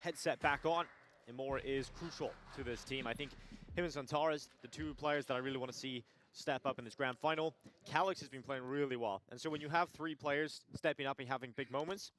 headset back on, and more is crucial to this team. I think him and Xantares, the two players that I really want to see step up in this grand final. Calyx has been playing really well, and so when you have three players stepping up and having big moments,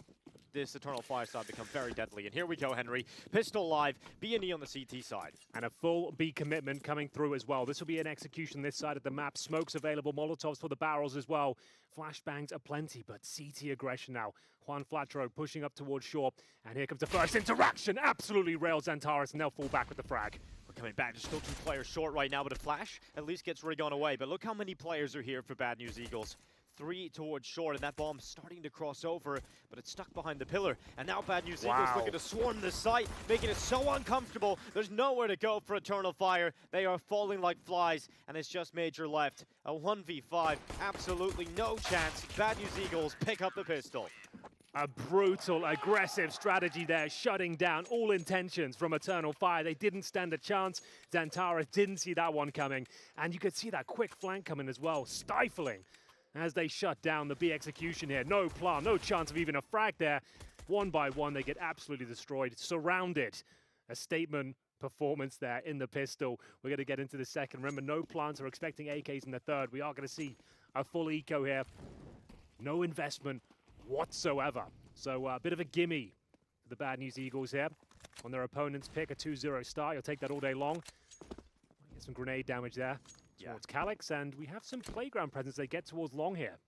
this Eternal Fire side become very deadly. And here we go, Henry. Pistol live, BNE on the CT side. And a full B commitment coming through as well. This will be an execution this side of the map. Smokes available, Molotovs for the barrels as well. Flashbangs are plenty, but CT aggression now. Juan Flatro pushing up towards shore. And here comes the first interaction. Absolutely rails Xantares, and they'll fall back with the frag. We're coming back. There's still two players short right now, but a flash at least gets Rigon away. But look how many players are here for Bad News Eagles. 3 towards short, and that bomb's starting to cross over, but it's stuck behind the pillar. And now Bad News Eagles looking to swarm the site, making it so uncomfortable. There's nowhere to go for Eternal Fire. They are falling like flies, and it's just Major left. A 1v5, absolutely no chance. Bad News Eagles pick up the pistol. A brutal, aggressive strategy there, shutting down all intentions from Eternal Fire. They didn't stand a chance. Xantares didn't see that one coming, and you could see that quick flank coming as well, stifling as they shut down the B execution here. No plan, no chance of even a frag there. One by one, they get absolutely destroyed, surrounded. A statement performance there in the pistol. We're going to get into the second. Remember, no plans. We're expecting AKs in the third. We are going to see a full eco here. No investment whatsoever. So a bit of a gimme for the Bad News Eagles here. On their opponent's pick, a 2-0 start. You'll take that all day long. Get some grenade damage there towards Calyx, and we have some playground presence they get towards long here.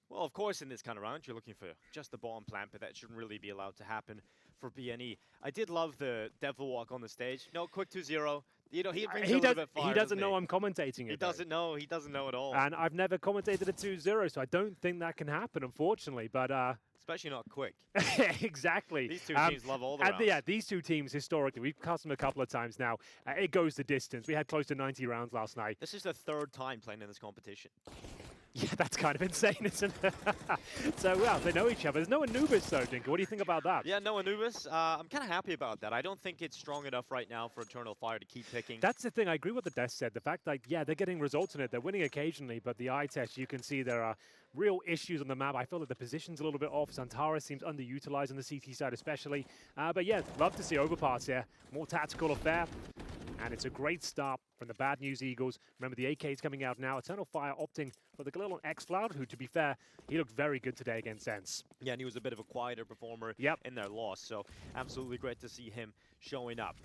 Well, of course, in this kind of round, you're looking for just the bomb plant, but that shouldn't really be allowed to happen for BNE. I did love the Devil Walk on the stage. No, quick 2-0. You know, he brings a little bit fire, he doesn't know I'm commentating it. He doesn't know. He doesn't know at all. And I've never commentated a 2-0, so I don't think that can happen, unfortunately. But especially not quick. Exactly. These two teams love all the rounds. Yeah, these two teams historically, we've cast them a couple of times now. It goes the distance. We had close to 90 rounds last night. This is the third time playing in this competition. Yeah, that's kind of insane, isn't it? So, well, they know each other. There's no Anubis, though, Dinka. What do you think about that? Yeah, no Anubis. I'm kind of happy about that. I don't think it's strong enough right now for Eternal Fire to keep picking. That's the thing. I agree with what the Death said. The fact that, yeah, they're getting results in it. They're winning occasionally, but the eye test, you can see there are real issues on the map. I feel that the position's a little bit off. Xantares seems underutilized on the CT side especially. But yeah, love to see Overpass here. More tactical affair. And it's a great start from the Bad News Eagles. Remember, the AK's coming out now. Eternal Fire opting for the Galil on X-Cloud, who, to be fair, he looked very good today against Sense. Yeah, and he was a bit of a quieter performer in their loss, so absolutely great to see him showing up.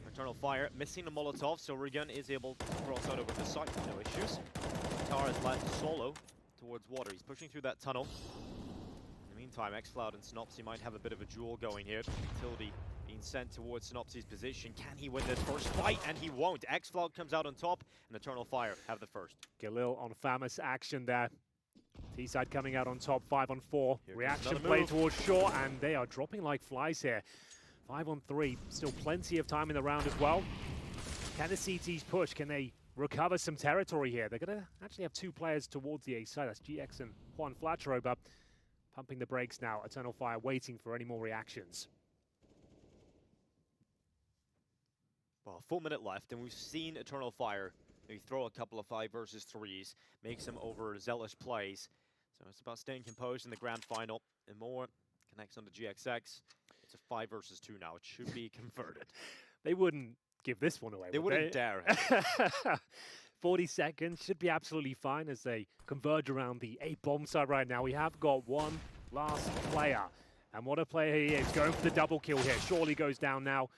Eternal Fire missing the Molotov, so Rigon is able to cross out over the site, no issues. Tara is left solo towards water. He's pushing through that tunnel. In the meantime, X-Cloud and Synopsy might have a bit of a duel going here. Tilde being sent towards Synopsy's position. Can he win this first fight? And he won't. X-Cloud comes out on top, and Eternal Fire have the first. Galil on famous action there. T-side coming out on top, 5-on-4. Here Reaction play towards shore, and they are dropping like flies here. 5-on-3, still plenty of time in the round as well. Can the CTs push? Can they recover some territory here? They're going to actually have two players towards the A side. That's GX and Juan Flatro, but pumping the brakes now. Eternal Fire waiting for any more reactions. Well, a full minute left, and we've seen Eternal Fire maybe throw a couple of 5 versus 3s, make some overzealous plays. So it's about staying composed in the grand final, and more connects on the GXX. It's a 5 versus 2 now. It should be converted. They wouldn't give this one away, They wouldn't dare. 40 seconds should be absolutely fine as they converge around the A-bomb side right now. We have got one last player, and what a player he is. Going for the double kill here. Surely goes down now.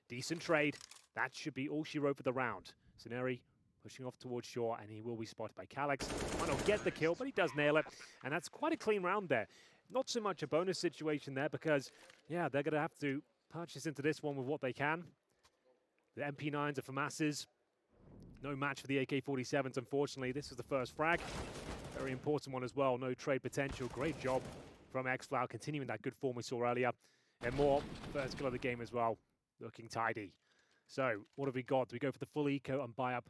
Decent trade. That should be all she wrote for the round. Ceneri pushing off towards shore, and he will be spotted by Calyx. Might not get the kill, but he does nail it. And that's quite a clean round there. Not so much a bonus situation there because, yeah, they're going to have to purchase into this one with what they can. The MP9s are for masses. No match for the AK-47s, unfortunately. This is the first frag. Very important one as well. No trade potential. Great job from X-Cloud, continuing that good form we saw earlier. And more, first kill of the game as well. Looking tidy. So, what have we got? Do we go for the full eco and buy up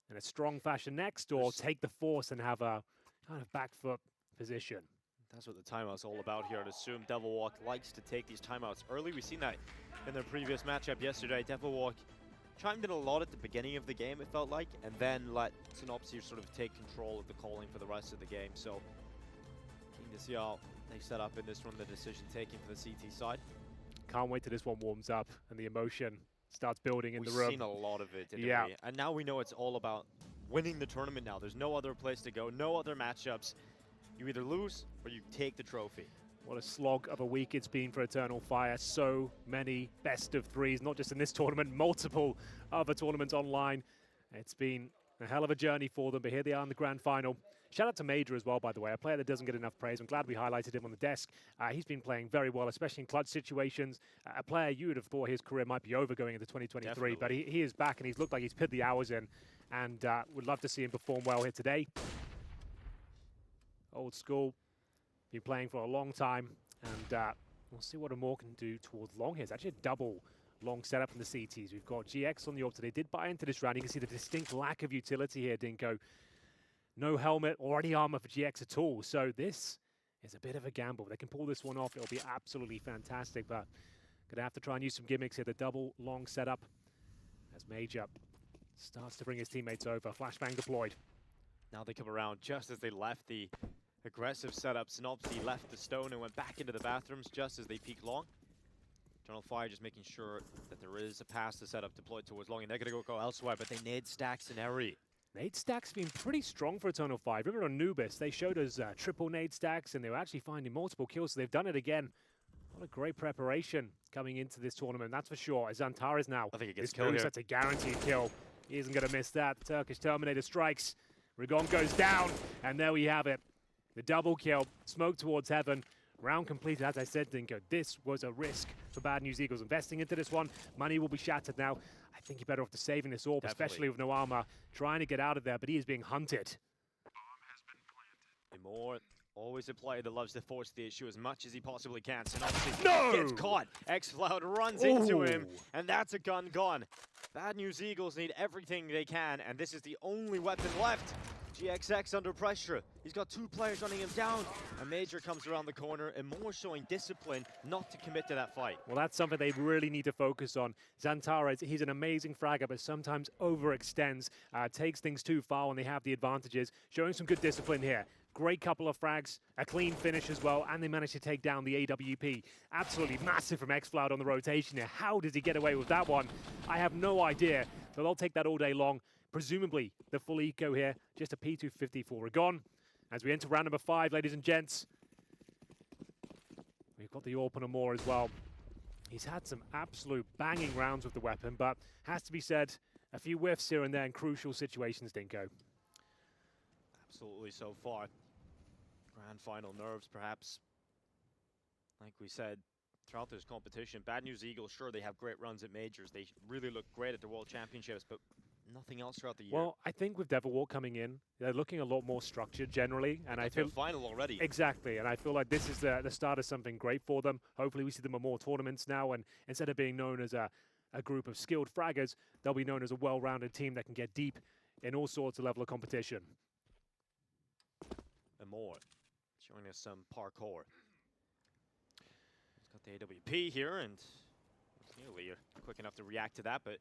in a strong fashion next, or take the force and have a kind of back foot position? That's what the timeout's all about here. I'd assume Devil Walk likes to take these timeouts early. We've seen that in their previous matchup yesterday. Devil Walk chimed in a lot at the beginning of the game, it felt like, and then let Synopsy sort of take control of the calling for the rest of the game. So, keen to see how they set up in this one, the decision taking for the CT side. Can't wait till this one warms up and the emotion starts building in the room. We've seen a lot of it, didn't Yeah. we? And now we know it's all about winning the tournament now. There's no other place to go, no other matchups. You either lose or you take the trophy. What a slog of a week it's been for Eternal Fire. So many best of threes, not just in this tournament, multiple other tournaments online. It's been a hell of a journey for them, but here they are in the grand final. Shout out to Major as well, by the way, a player that doesn't get enough praise. I'm glad we highlighted him on the desk. He's been playing very well, especially in clutch situations. A player you would have thought his career might be over going into 2023, Definitely. but he is back and he's looked like he's put the hours in, and would love to see him perform well here today. Old school, been playing for a long time, and we'll see what Amor can do towards long here. It's actually a double long setup from the CTs. We've got GX on the AWP. They did buy into this round. You can see the distinct lack of utility here, Dinko. No helmet or any armor for GX at all. So this is a bit of a gamble. If they can pull this one off, it'll be absolutely fantastic, but gonna have to try and use some gimmicks here. The double long setup as Major starts to bring his teammates over. Flashbang deployed. Now they come around just as they left the aggressive setup. Synopsy left the stone and went back into the bathrooms just as they peeked long. Eternal Fire just making sure that there is a pass to setup deployed towards long, and they're going to go elsewhere, but they need stacks and Eri. Nade stacks been pretty strong for Eternal Fire. Remember on Nubis, they showed us triple nade stacks, and they were actually finding multiple kills, so they've done it again. What a great preparation coming into this tournament, that's for sure. As Zantares now, I think he gets this killed here. that's a guaranteed kill. He isn't going to miss that. The Turkish Terminator strikes. Rigon goes down, and there we have it. The double kill, smoke towards heaven. Round completed, as I said, Dinko. This was a risk for Bad News Eagles. Investing into this one, money will be shattered now. I think you're better off to saving this AWP, especially with no armor. Trying to get out of there, but he is being hunted. Amor, always a player that loves to force the issue as much as he possibly can. Synopsy No! gets caught. X-Cloud runs into him, and that's a gun gone. Bad News Eagles need everything they can, and this is the only weapon left. GXX under pressure. He's got two players running him down. A Major comes around the corner, and more showing discipline not to commit to that fight. Well, that's something they really need to focus on. Zantares, he's an amazing fragger, but sometimes overextends, takes things too far when they have the advantages. Showing some good discipline here. Great couple of frags, a clean finish as well, and they managed to take down the AWP. Absolutely massive from X-Cloud on the rotation here. How does he get away with that one? I have no idea, but they'll take that all day long. Presumably, the full eco here, just a P250 for Rigon. As we enter round number 5, ladies and gents. We've got the AWP on Amor as well. He's had some absolute banging rounds with the weapon, but has to be said, a few whiffs here and there in crucial situations, Dinko. Absolutely so far. Grand final nerves, perhaps. Like we said, throughout this competition, Bad News Eagles, sure, they have great runs at majors. They really look great at the World Championships, but nothing else throughout the year. Well, I think with Devil Walk coming in, they're looking a lot more structured generally, and I feel final already. Exactly, and I feel like this is the start of something great for them. Hopefully, we see them in more tournaments now, and instead of being known as a group of skilled fraggers, they'll be known as a well-rounded team that can get deep in all sorts of level of competition. And more, showing us some parkour. He's got the AWP here, and nearly quick enough to react to that, but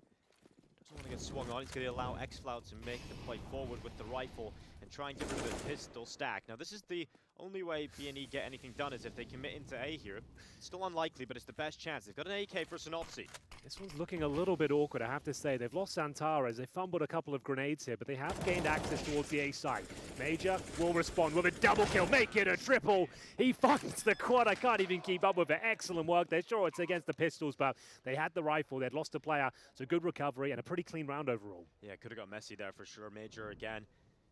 doesn't want to get swung on. He's going to allow X-Cloud to make the play forward with the rifle and try and get rid of the pistol stack. Now, this is the only way BNE get anything done is if they commit into A here. Still unlikely, but it's the best chance. They've got an AK for Synopsy. This one's looking a little bit awkward, I have to say. They've lost Zantares. They fumbled a couple of grenades here, but they have gained access towards the A side. Major will respond with a double kill. Make it a triple. He finds the quad. I can't even keep up with it. Excellent work there. Sure, it's against the pistols, but they had the rifle. They'd lost a player, so good recovery and a pretty clean round overall. Yeah, could have got messy there for sure. Major, again,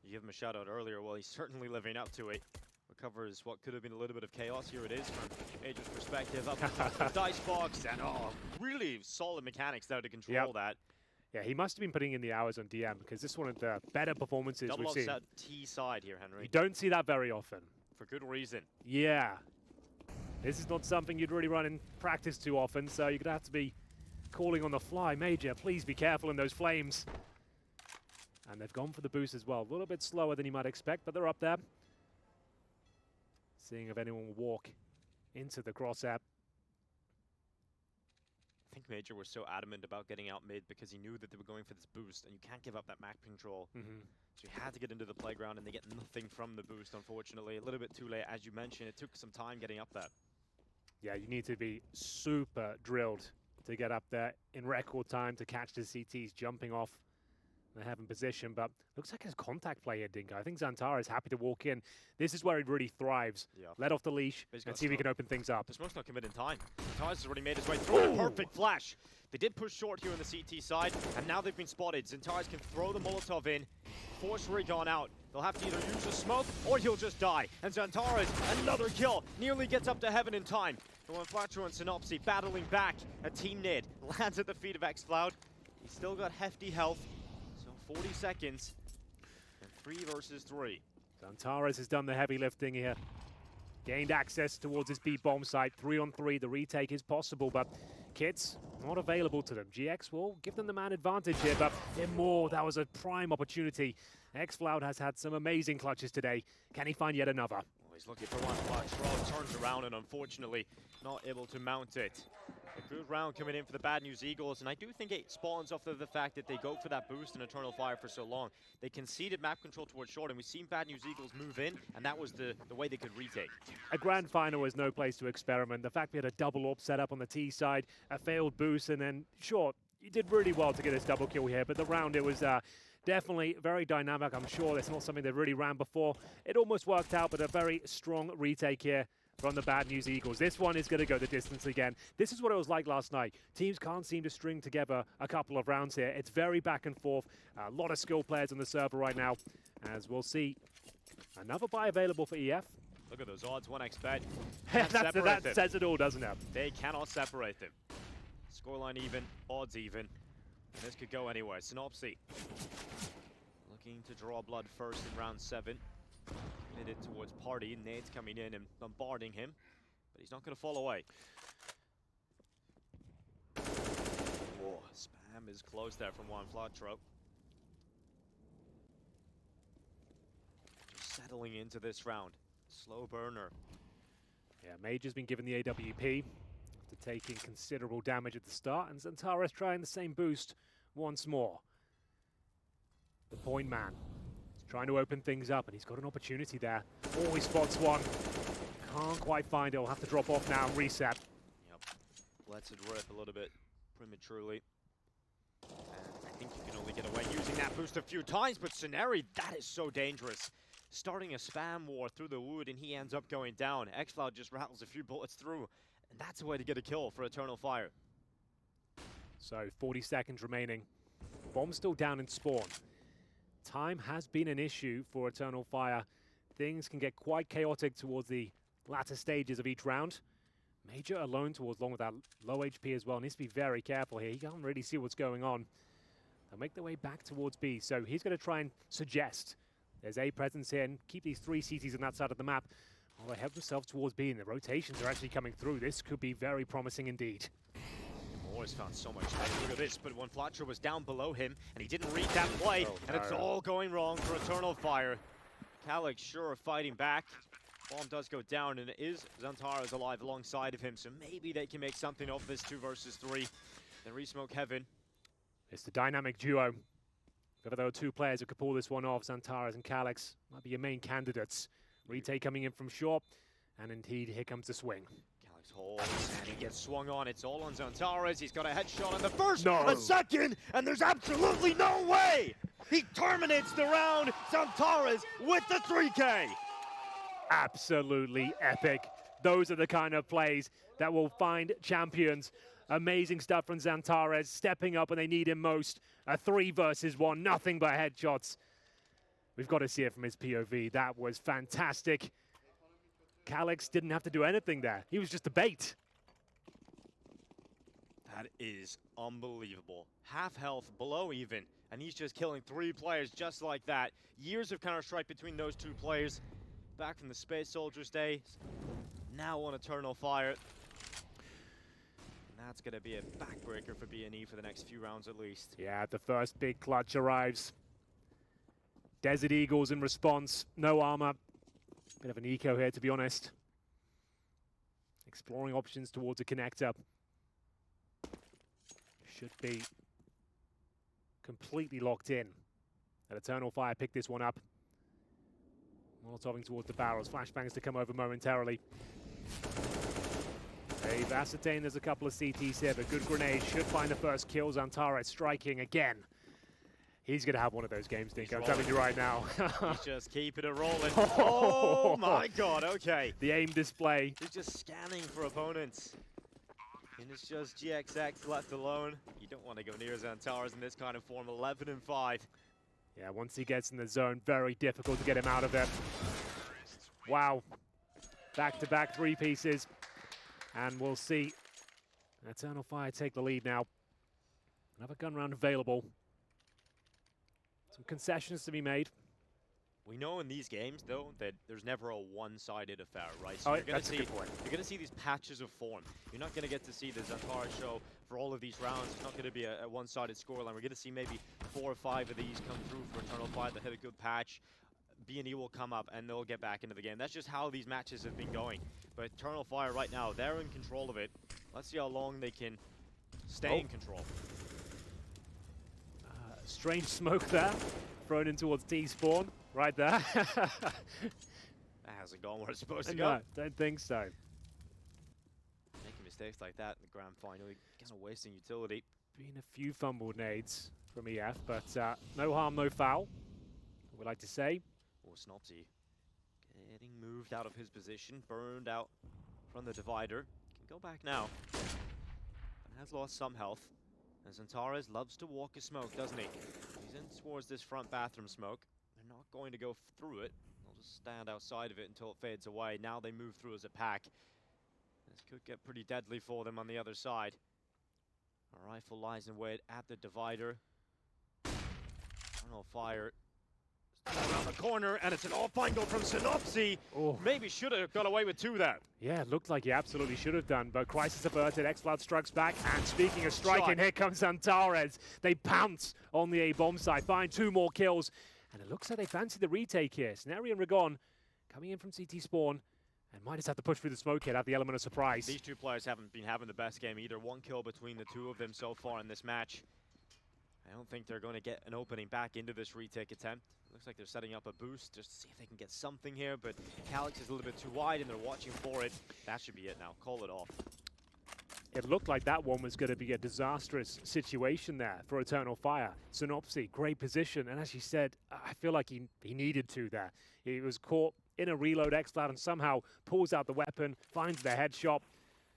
you give him a shout out earlier. Well, he's certainly living up to it. Recovers what could have been a little bit of chaos. Here it is from Major's perspective. Up the dice box, and really solid mechanics there to control that. Yeah, he must have been putting in the hours on DM because this is one of the better performances we've seen. Double offset T side here, Henry. You don't see that very often. For good reason. Yeah. This is not something you'd really run in practice too often, so you're going to have to be calling on the fly. Major, please be careful in those flames. And they've gone for the boost as well. A little bit slower than you might expect, but they're up there. Seeing if anyone will walk into the cross-app. I think Major was so adamant about getting out mid because he knew that they were going for this boost, and you can't give up that map control. So he had to get into the playground, and they get nothing from the boost, unfortunately. A little bit too late, as you mentioned. It took some time getting up there. Yeah, you need to be super drilled to get up there in record time to catch the CTs jumping off the heaven position, but looks like his contact play here, Dingo. I think Xantara is happy to walk in. This is where he really thrives. Yeah. Let off the leash and see if he can open things up. The smoke's not committing time. Xantara's has already made his way through. Perfect flash. They did push short here on the CT side, and now they've been spotted. Xantara's can throw the Molotov in, force Rigon out. They'll have to either use the smoke or he'll just die. And Xantara's another kill, nearly gets up to heaven in time. The one Flatro and Synopsy battling back. A team nid lands at the feet of xCloud. He's still got hefty health. 40 seconds, and 3 versus 3. Xantara's has done the heavy lifting here. Gained access towards his B bomb site. 3-on-3, the retake is possible, but kits not available to them. GX will give them the man advantage here, but in more, that was a prime opportunity. xCloud has had some amazing clutches today. Can he find yet another? Well, he's looking for one clutch. Rob turns around and unfortunately not able to mount it. A good round coming in for the Bad News Eagles, and I do think it spawns off of the fact that they go for that boost in Eternal Fire for so long. They conceded map control towards short, and we've seen Bad News Eagles move in, and that was the way they could retake. A grand final was no place to experiment. The fact we had a double AWP set up on the T side, a failed boost, and then, sure, you did really well to get this double kill here, but the round, it was definitely very dynamic. I'm sure that's not something they really ran before. It almost worked out, but a very strong retake here from the Bad News Eagles. This one is going to go the distance again. This is what it was like last night. Teams can't seem to string together a couple of rounds here. It's very back and forth. A lot of skill players on the server right now, as we'll see another buy available for EF. Look at those odds, 1x bet. That says it all, doesn't it? They cannot separate them. Scoreline even, odds even. This could go anywhere. Synopsy looking to draw blood first in round 7. Headed towards Party. Nade's coming in and bombarding him, but he's not going to fall away. Oh, spam is close there from one Flatro. Just settling into this round. Slow burner. Yeah, Mage has been given the AWP after taking considerable damage at the start, and Xantara's trying the same boost once more. The point man. Trying to open things up, and he's got an opportunity there. Oh, he spots one. Can't quite find it. He'll have to drop off now and reset. Yep. Lets it rip a little bit prematurely. And I think you can only get away using that boost a few times, but Scenari, that is so dangerous. Starting a spam war through the wood, and he ends up going down. xCloud just rattles a few bullets through, and that's a way to get a kill for Eternal Fire. So, 40 seconds remaining. Bomb still down in spawn. Time has been an issue for Eternal Fire. Things can get quite chaotic towards the latter stages of each round. Major alone towards long with that low HP as well. Needs to be very careful here. He can't really see what's going on. They'll make their way back towards B. So he's going to try and suggest there's A presence here and keep these 3 CTs on that side of the map. While they help themselves towards B, and the rotations are actually coming through. This could be very promising indeed. Always found so much space. Look at this, but when Flatcher was down below him, and he didn't read that play, and it's all going wrong for Eternal Fire. Calyx sure fighting back. Bomb does go down, and it is Xantara's alive alongside of him, so maybe they can make something of this 2 versus 3. Then resmoke heaven. It's the dynamic duo. If there were 2 players who could pull this one off, Xantara's and Calyx might be your main candidates. Retake coming in from short, and indeed, here comes the swing. Holds, and he gets swung on. It's all on Xantara's. He's got a headshot on the first, a second, and there's absolutely no way! He terminates the round, Xantara's with the 3K! Absolutely epic. Those are the kind of plays that will find champions. Amazing stuff from Xantara's, stepping up when they need him most. A 3 versus 1, nothing but headshots. We've got to see it from his POV. That was fantastic. Calyx didn't have to do anything there. He was just a bait. That is unbelievable. Half health, below even, and he's just killing 3 players just like that. Years of Counter-Strike between those 2 players. Back from the Space Soldiers days, now on Eternal Fire. And that's going to be a backbreaker for BNE for the next few rounds at least. Yeah, the first big clutch arrives. Desert Eagles in response, no armor. Bit of an eco here, to be honest. Exploring options towards a connector. Should be completely locked in. And Eternal Fire picked this one up. Molotoving towards the barrels. Flashbangs to come over momentarily. They've ascertained there's a couple of CTs here, but good grenade should find the first kill. Zantares striking again. He's going to have one of those games, Dink. I'm telling you right now. He's just keeping it rolling. Oh my god, okay. The aim display. He's just scanning for opponents. And it's just GXX left alone. You don't want to go near Zantares in this kind of form. 11 and 5. Yeah, once he gets in the zone, very difficult to get him out of it. Wow. Back-to-back 3 pieces. And we'll see Eternal Fire take the lead now. Another gun round available. Some concessions to be made. We know in these games, though, that there's never a one-sided affair, right? So you're going to see these patches of form. You're not going to get to see the Zantares show for all of these rounds. It's not going to be a one-sided scoreline. We're going to see maybe 4 or 5 of these come through for Eternal Fire. They'll hit a good patch. BNE will come up, and they'll get back into the game. That's just how these matches have been going. But Eternal Fire right now, they're in control of it. Let's see how long they can stay in control. Strange smoke there, thrown in towards T-spawn, right there. That hasn't gone where it's supposed to go. No, don't think so. Making mistakes like that in the grand final, kind of wasting utility. Been a few fumbled nades from EF, but no harm, no foul, we like to say. Oh, Snopsy getting moved out of his position, burned out from the divider. Can go back now, but has lost some health. And Zantares loves to walk a smoke, doesn't he? He's in towards this front bathroom smoke. They're not going to go through it. They'll just stand outside of it until it fades away. Now they move through as a pack. This could get pretty deadly for them on the other side. A rifle lies in wait at the divider. Eternal Fire around the corner, and it's an all-fine goal from Synopsy. Oh. Maybe should have got away with 2 there. Yeah, it looked like he absolutely should have done, but crisis averted. X-Cloud strikes back, and speaking of striking, here comes Zantares. They pounce on the A-bomb side, find 2 more kills, and it looks like they fancy the retake here. Snary and Ragon coming in from CT spawn, and might just have to push through the smoke here, have the element of surprise. These 2 players haven't been having the best game either. 1 kill between the 2 of them so far in this match. I don't think they're going to get an opening back into this retake attempt. Looks like they're setting up a boost just to see if they can get something here, but Calyx is a little bit too wide and they're watching for it. That should be it now. Call it off. It looked like that one was going to be a disastrous situation there for Eternal Fire. Synopsy, great position, and as you said, I feel like he needed to there. He was caught in a reload X-Cloud and somehow pulls out the weapon, finds the headshot.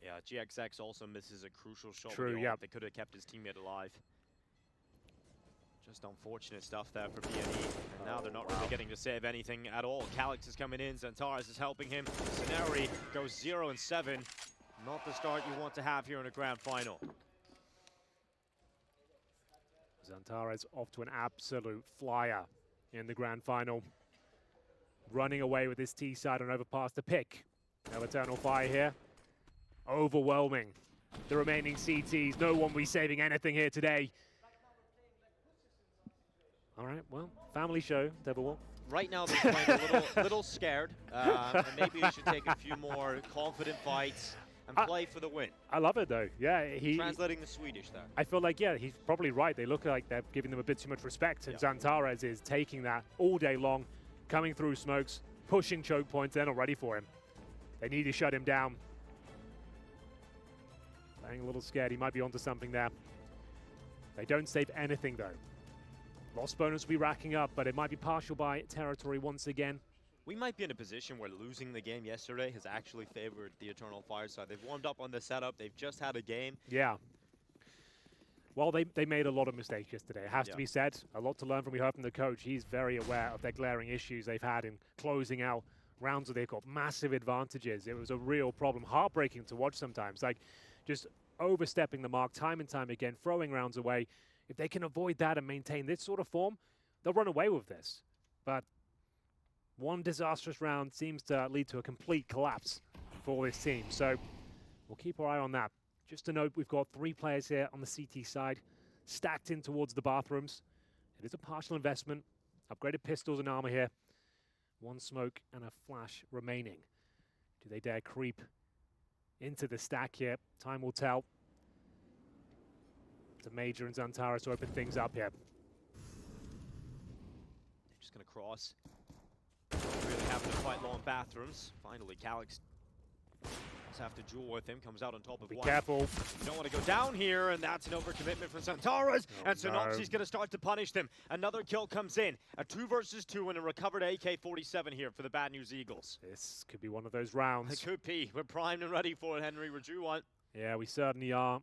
Yeah, GXX also misses a crucial shot. True, yeah. They could have kept his teammate alive. Just unfortunate stuff there for BNE. And now they're not really getting to save anything at all. Calyx is coming in. Zantares is helping him. Scenari goes 0 and 7. Not the start you want to have here in a grand final. Zantares off to an absolute flyer in the grand final. Running away with this T-side on Overpass to pick. Now Eternal Fire here. Overwhelming the remaining CTs. No one will be saving anything here today. All right, well, family show, Devil. Right now they're playing a little scared. And maybe they should take a few more confident fights and play for the win. I love it, though. Yeah, translating the Swedish there. I feel like, yeah, he's probably right. They look like they're giving them a bit too much respect. And Zantares is taking that all day long, coming through smokes, pushing choke points. They're not ready for him. They need to shut him down. Playing a little scared. He might be onto something there. They don't save anything, though. Loss bonus will be racking up, but it might be partial by territory once again. We might be in a position where losing the game yesterday has actually favored the Eternal Fire side. They've warmed up on the setup. They've just had a game. Yeah. Well, they made a lot of mistakes yesterday. It has to be said. A lot to learn from. We heard from the coach. He's very aware of their glaring issues they've had in closing out rounds where they've got massive advantages. It was a real problem. Heartbreaking to watch sometimes. Like, just overstepping the mark time and time again, throwing rounds away. If they can avoid that and maintain this sort of form, they'll run away with this. But one disastrous round seems to lead to a complete collapse for this team. So we'll keep our eye on that. Just to note, we've got 3 players here on the CT side, stacked in towards the bathrooms. It is a partial investment. Upgraded pistols and armor here. 1 smoke and a flash remaining. Do they dare creep into the stack here? Time will tell. To Major and Zantares to open things up here. They're just going to cross. Don't really having to fight long bathrooms. Finally, Calyx does have to duel with him, comes out on top of Be one. careful. You don't want to go down here, and that's an overcommitment from Santaras, Oh, and Synopsy's going to start to punish them. Another kill comes in, a 2 versus 2 and a recovered AK-47 here for the Bad News Eagles. This could be one of those rounds. It could be. We're primed and ready for it, Henry. Would you want? Yeah, we certainly are.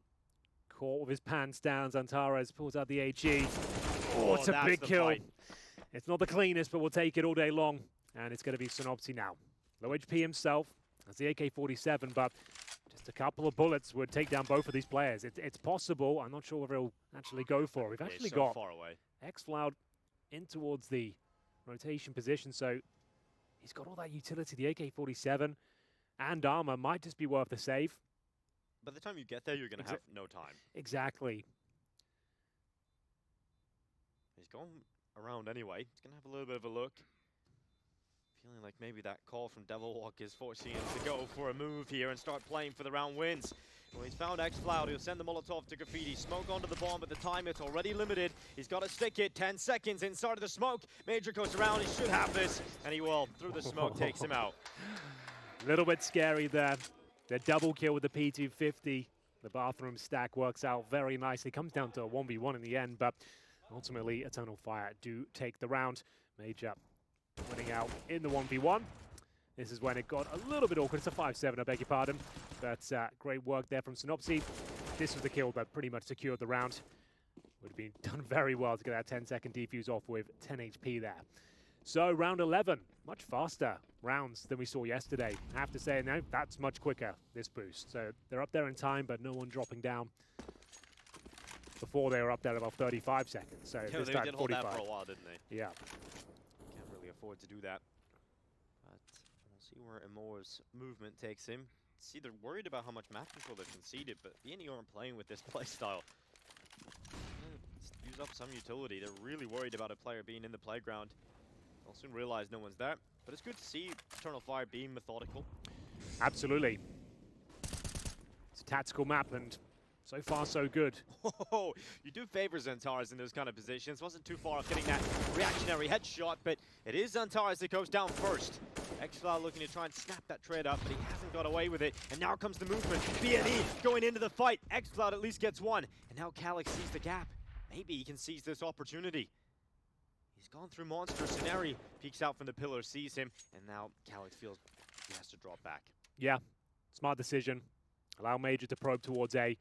Caught with his pants down, Zantares pulls out the HE. Oh, it's a big kill. Fight. It's not the cleanest, but we'll take it all day long. And it's going to be Synopsy now. Low HP himself. That's the AK-47, but just a couple of bullets would take down both of these players. It's possible. I'm not sure whether he'll actually go for it. We've actually so got far away. X-Floud in towards the rotation position, so he's got all that utility. The AK-47 and armor might just be worth the save. By the time you get there, you're going to have no time. Exactly. He's going around anyway. He's going to have a little bit of a look. Feeling like maybe that call from Devilwalk is forcing him to go for a move here and start playing for the round wins. Well, he's found X-Cloud. He'll send the Molotov to Graffiti. Smoke onto the bomb, but the time it's already limited. He's got to stick it. 10 seconds inside of the smoke. Major goes around. He should have this, and he will. Through the smoke, takes him out. A little bit scary there. The double kill with the P250. The bathroom stack works out very nicely. Comes down to a 1v1 in the end, but ultimately Eternal Fire do take the round. Major winning out in the 1v1. This is when it got a little bit awkward. It's a 5-7, I beg your pardon. But great work there from Synopsy. This was the kill that pretty much secured the round. Would have been done very well to get that 10-second defuse off with 10 HP there. So round 11, much faster rounds than we saw yesterday. I have to say now, that's much quicker, this boost. So they're up there in time, but no one dropping down. Before they were up there about 35 seconds. So Yeah, this they time did hold 45. that for a while, didn't they? Yeah. Can't really afford to do that. But we'll see where Amor's movement takes him. See, they're worried about how much map control they've conceded, but BNE aren't playing with this playstyle. Use up some utility. They're really worried about a player being in the playground. They'll soon realize no one's there. But it's good to see Eternal Fire being methodical. Absolutely. It's a tactical map, and so far so good. Oh, you do favor Zantares in those kind of positions. Wasn't too far off getting that reactionary headshot, but it is Zantares that goes down first. X-Cloud looking to try and snap that trade up, but he hasn't got away with it. And now comes the movement. BNE going into the fight. X-Cloud at least gets one. And now Calyx sees the gap. Maybe he can seize this opportunity. He's gone through monster. Scenari peeks out from the pillar, sees him, and now Calyx feels he has to drop back. Yeah, smart decision. Allow Major to probe towards A.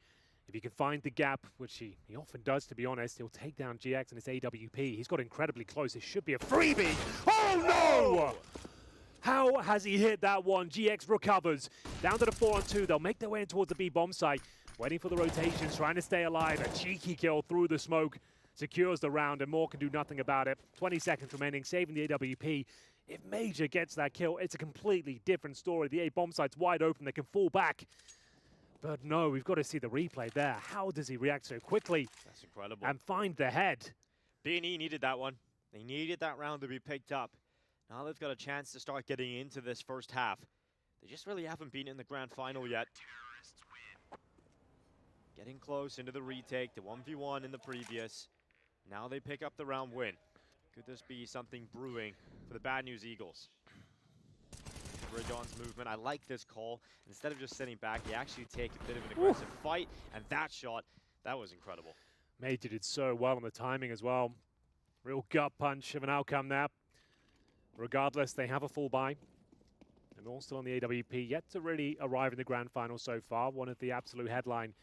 If he can find the gap, which he often does, to be honest, he'll take down GX and his AWP. He's got incredibly close. It should be a freebie. Oh, no! How has he hit that one? GX recovers. Down to the 4-on-2. They'll make their way in towards the B bomb site. Waiting for the rotations, trying to stay alive. A cheeky kill through the smoke. Secures the round, and Moore can do nothing about it. 20 seconds remaining, saving the AWP. If Major gets that kill, it's a completely different story. The A bomb site's wide open. They can fall back. But no, we've got to see the replay there. How does he react so quickly? That's incredible. And find the head. BNE needed that one. They needed that round to be picked up. Now they've got a chance to start getting into this first half. They just really haven't been in the grand final yet. Getting close into the retake, the 1v1 in the previous. Now they pick up the round win. Could this be something brewing for the Bad News Eagles? Rigon's movement, I like this call. Instead of just sitting back, he actually take a bit of an aggressive fight, and that shot, that was incredible. Major did so well on the timing as well. Real gut punch of an outcome there. Regardless, they have a full buy. And all still on the AWP, yet to really arrive in the grand final so far. One of the absolute headline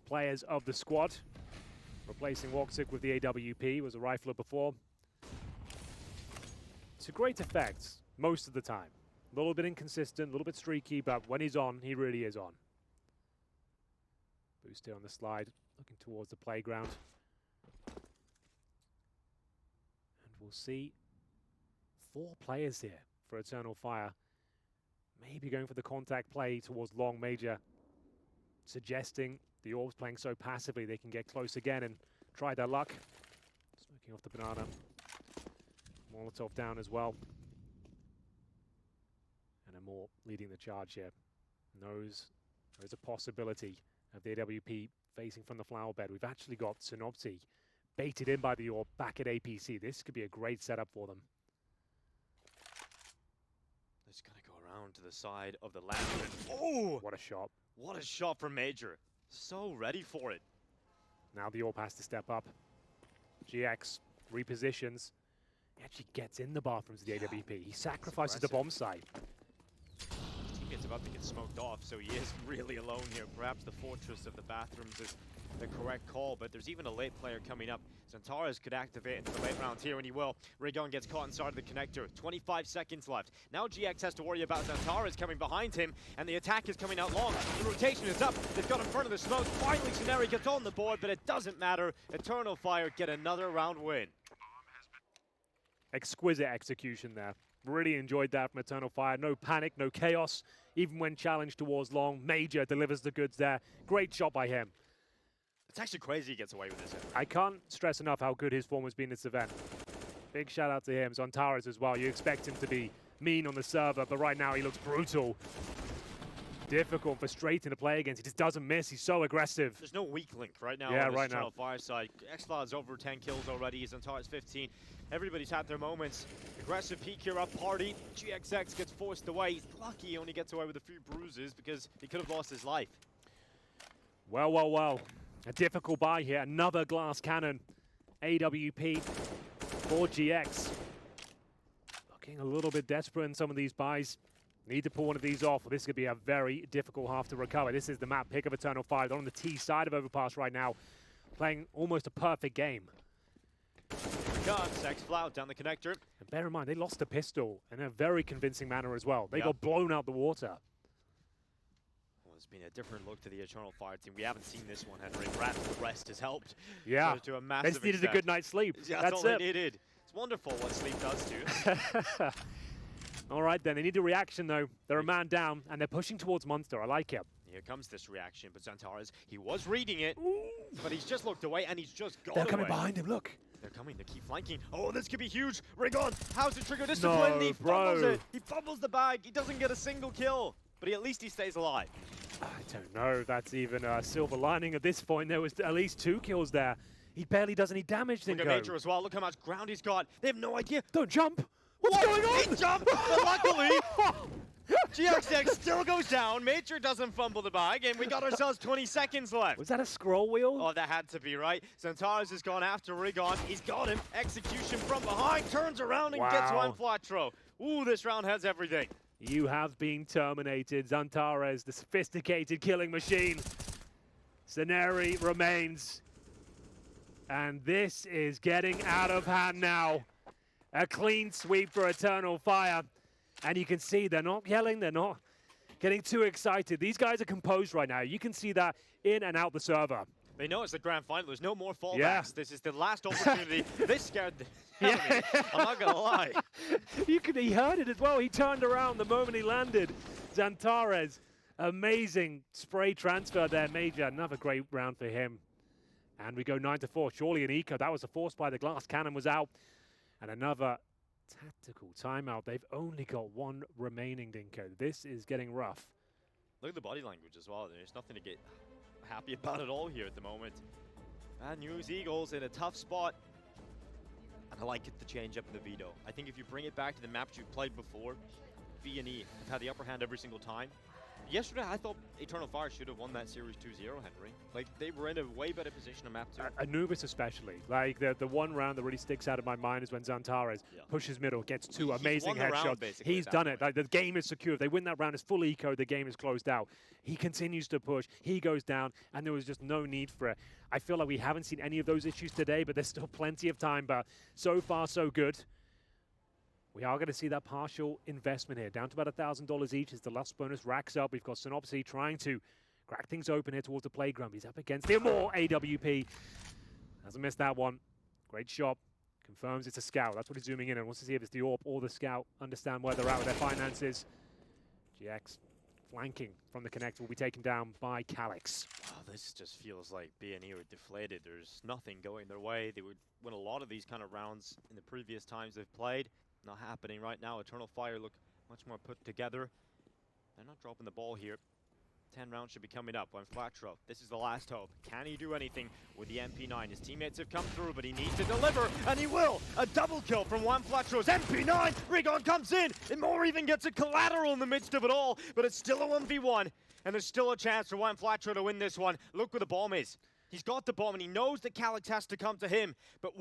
players of the squad. Replacing Woksik with the AWP, was a rifler before. To great effect, most of the time. A little bit inconsistent, a little bit streaky, but when he's on, he really is on. Booster on the slide, looking towards the playground. And we'll see 4 players here for Eternal Fire. Maybe going for the contact play towards long. Major, suggesting the Orbs playing so passively they can get close again and try their luck. Smoking off the banana. Molotov down as well. And Amor leading the charge here. Knows there is a possibility of the AWP facing from the flower bed. We've actually got Synopsy baited in by the Orb back at APC. This could be a great setup for them. It's gonna go around. onto the side of the lantern. Oh! What a shot. What a shot from Major. So ready for it. Now the AWP has to step up. GX repositions. He actually gets in the bathrooms of the AWP. He sacrifices the bomb site. His teammate's about to get smoked off, so he is really alone here. Perhaps the fortress of the bathrooms is the correct call, but there's even a late player coming up. Zantares could activate into the late round here, and he will. Rigon gets caught inside of the connector. 25 seconds left. Now GX has to worry about Zantares coming behind him, and the attack is coming out long. The rotation is up. They've got in front of the smoke. Finally, Scenario gets on the board, but it doesn't matter. Eternal Fire get another round win. Exquisite execution there. Really enjoyed that from Eternal Fire. No panic, no chaos. Even when challenged towards long, Major delivers the goods there. Great shot by him. It's actually crazy he gets away with this. I can't stress enough how good his form has been this event. Big shout out to him. Zantares as well. You expect him to be mean on the server, but right now he looks brutal. Difficult, frustrating to play against. He just doesn't miss. He's so aggressive. There's no weak link right now yeah, on this right Eternal now. Fire side. X-Files over 10 kills already. Zantares 15. Everybody's had their moments. Aggressive peek here up party. GXX gets forced away. He's lucky he only gets away with a few bruises because he could have lost his life. Well, well, well. A difficult buy here. Another glass cannon. AWP for GX. Looking a little bit desperate in some of these buys. Need to pull one of these off. This could be a very difficult half to recover. This is the map pick of Eternal Fire. They're on the T side of Overpass right now. Playing almost a perfect game. Sex Flout down the connector. And bear in mind, they lost the pistol in a very convincing manner as well. They got blown out the water. Well, it's been a different look to the Eternal Fire team. We haven't seen this one, Henry. Perhaps the rest has helped. Yeah, to a they massive just needed extent. a good night's sleep. Yeah, that's all they it. needed. It's wonderful what sleep does to. All right, then. They need a reaction, though. They're a man down, and they're pushing towards Monster. I like it. Here comes this reaction, but Zantares, he was reading it, but he's just looked away, and he's just gone They're coming away. behind him, look. They're coming, they keep flanking. Oh, this could be huge. Rigon, how's the trigger discipline? No, He fumbles bro. it. He fumbles the bag. He doesn't get a single kill, but at least he stays alive. I don't know if that's even a silver lining at this point. There was at least 2 kills there. He barely does any damage. Look at Major as well. Look how much ground he's got. They have no idea. Don't jump. What's going on? He jumped, but luckily, GXX still goes down. Major doesn't fumble the bag, and we got ourselves 20 seconds left. Was that a scroll wheel? Oh, that had to be right. Zantares has gone after Rigon. He's got him. Execution from behind. Turns around and gets one flat throw. Ooh, this round has everything. You have been terminated. Zantares, the sophisticated killing machine. Scenari remains. And this is getting out of hand now. A clean sweep for Eternal Fire. And you can see they're not yelling, they're not getting too excited. These guys are composed right now. You can see that in and out the server. They know it's the grand final. There's no more fallbacks. Yeah. This is the last opportunity. This scared the hell out of me. I'm not going to lie. He heard it as well. He turned around the moment he landed. Zantares, amazing spray transfer there. Major, another great round for him. And we go 9-4. Surely an eco. That was a force by the glass cannon was out. And another tactical timeout. They've only got 1 remaining, Dinko. This is getting rough. Look at the body language as well. There's nothing to get happy about at all here at the moment. Bad news, Eagles in a tough spot. And I like it to change up in the veto. I think if you bring it back to the maps you've played before, BNE have had the upper hand every single time. Yesterday, I thought Eternal Fire should have won that series 2-0, Henry. Like, they were in a way better position on map 2. Anubis especially. Like, the one round that really sticks out of my mind is when Zantares pushes middle, gets 2 amazing headshots. He's done it. Like, the game is secure. If they win that round, it's full eco. The game is closed out. He continues to push. He goes down, and there was just no need for it. I feel like we haven't seen any of those issues today, but there's still plenty of time. But so far, so good. We are going to see that partial investment here, down to about $1,000 each as the last bonus racks up. We've got Synopsy trying to crack things open here towards the playground. He's up against the more AWP. Hasn't missed that one. Great shot. Confirms it's a scout. That's what he's zooming in and wants to see if it's the AWP or the scout. Understand where they're at with their finances. GX flanking from the connector will be taken down by Calyx. Wow, this just feels like BNE are deflated. There's nothing going their way. They would win a lot of these kind of rounds in the previous times they've played. Not happening right now. Eternal Fire look much more put together. They're not dropping the ball here. 10 rounds should be coming up. When Flatro, this is the last hope. Can he do anything with the MP9? His teammates have come through, but he needs to deliver, and he will! A double kill from Juan Flatro's MP9! Rigon comes in, and Moore even gets a collateral in the midst of it all, but it's still a 1v1, and there's still a chance for Juan Flatro to win this one. Look where the bomb is. He's got the bomb, and he knows that Calyx has to come to him, but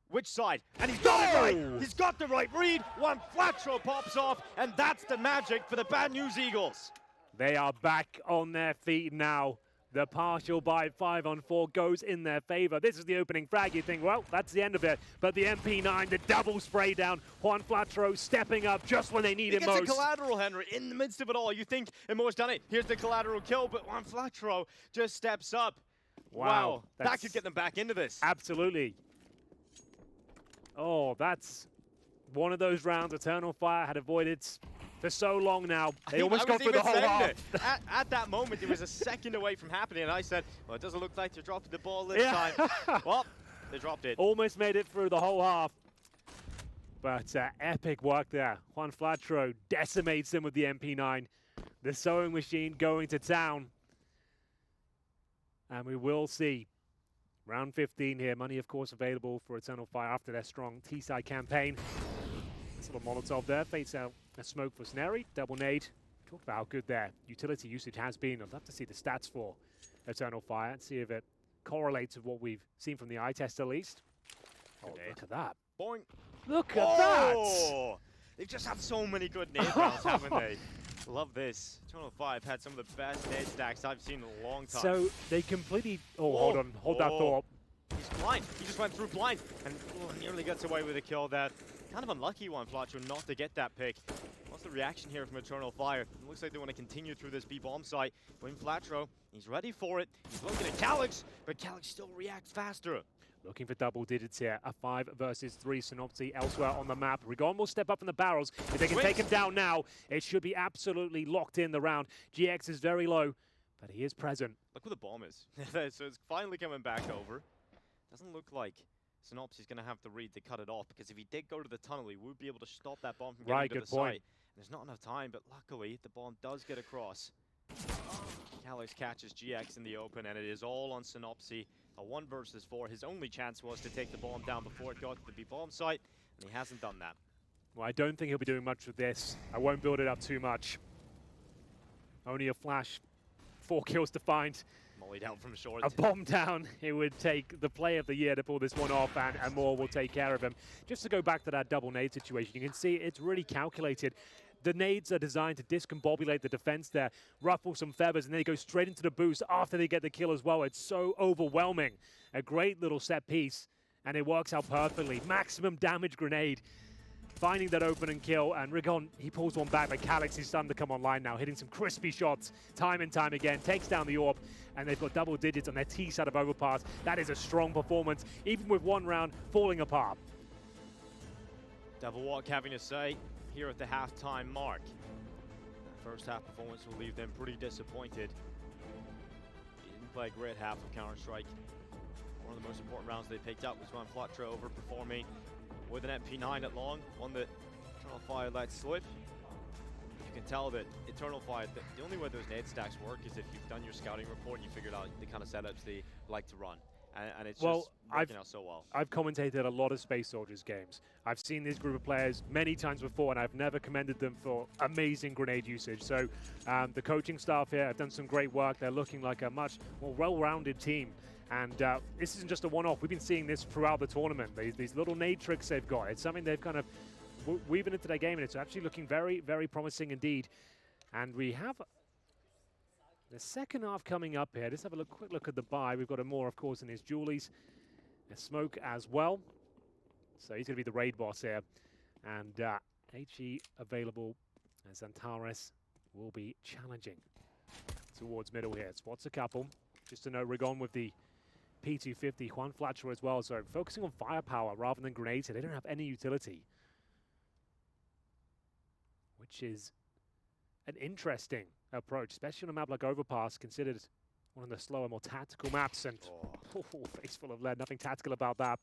which side? And he's got it right! He's got the right read! Juan Flatro pops off, and that's the magic for the Bad News Eagles. They are back on their feet now. The partial by 5-on-4 goes in their favor. This is the opening frag. You think, well, that's the end of it. But the MP9, the double spray down. Juan Flatro stepping up just when they need it most. He gets a collateral, Henry, in the midst of it all. You think Emo's done it. Here's the collateral kill, but Juan Flatro just steps up. Wow. That could get them back into this. Absolutely. Oh, that's one of those rounds Eternal Fire had avoided for so long now. They almost got through the whole half. At that moment, it was a second away from happening, and I said, well, it doesn't look like they're dropping the ball this time. Well, they dropped it. Almost made it through the whole half. But epic work there. Juan Flatro decimates them with the MP9. The sewing machine going to town. And we will see round 15 here. Money, of course, available for Eternal Fire after their strong T-side campaign. Nice little Molotov there. Fates out a smoke for Snary. Double nade. Talked about how good their utility usage has been. I'd love to see the stats for Eternal Fire and see if it correlates with what we've seen from the eye test at least. Oh, look at that. Boing. Look at that! They've just had so many good nade rounds, haven't they? Love this. Eternal Fire had some of the best nade stacks I've seen in a long time. So they completely... Oh, hold on. Hold that thought. He's blind. He just went through blind and nearly gets away with a kill that kind of unlucky one, Flatro, not to get that pick. What's the reaction here from Eternal Fire? It looks like they want to continue through this B-bomb site. When Flatro, he's ready for it. He's looking at Calyx, but Calyx still reacts faster. Looking for double digits here. A 5 versus 3 Synopsy elsewhere on the map. Rigon will step up in the barrels. If they can take him down now, it should be absolutely locked in the round. GX is very low, but he is present. Look where the bomb is. So it's finally coming back over. Doesn't look like Synopsy's going to have the read to cut it off, because if he did go to the tunnel, he would be able to stop that bomb from getting to the site. And there's not enough time, but luckily the bomb does get across. Calyx catches GX in the open, and it is all on Synopsy. A 1 versus 4. His only chance was to take the bomb down before it got to the B-bomb site, and he hasn't done that. Well, I don't think he'll be doing much with this. I won't build it up too much. Only a flash. 4 kills to find. Mollied out from short. A bomb down. It would take the play of the year to pull this one off, and Moore will take care of him. Just to go back to that double nade situation, you can see it's really calculated. The nades are designed to discombobulate the defense there, ruffle some feathers, and then they go straight into the boost after they get the kill as well. It's so overwhelming. A great little set piece, and it works out perfectly. Maximum damage grenade, finding that open and kill, and Rigon, he pulls one back, but Calyx is starting to come online now, hitting some crispy shots time and time again, takes down the orb, and they've got double digits on their T side of Overpass. That is a strong performance, even with one round falling apart. Devil Walk having a say here at the halftime mark. That first half performance will leave them pretty disappointed. He didn't play a great half of Counter-Strike. One of the most important rounds they picked up was Juan Flatro overperforming with an MP9 at long on the Eternal Fire let slip. You can tell that Eternal Fire, the only way those nade stacks work is if you've done your scouting report and you figured out the kind of setups they like to run. And it's just working out so well. I've commentated a lot of Space Soldiers games. I've seen this group of players many times before, and I've never commended them for amazing grenade usage. So the coaching staff here have done some great work. They're looking like a much more well-rounded team. And this isn't just a one-off. We've been seeing this throughout the tournament. These little nade tricks they've got. It's something they've kind of weaving into their game, and it's actually looking very, very promising indeed. And we have the second half coming up here. Let's have a quick look at the buy. We've got a more, of course, in his Julies. A smoke as well. So he's going to be the raid boss here. And HE available, as Antares will be challenging towards middle here. Spots a couple. Just to note, Rigon with the P250, Juan Flatro as well. So focusing on firepower rather than grenades. They don't have any utility, which is an interesting approach, especially on a map like Overpass, considered one of the slower, more tactical maps, and face full of lead, nothing tactical about that.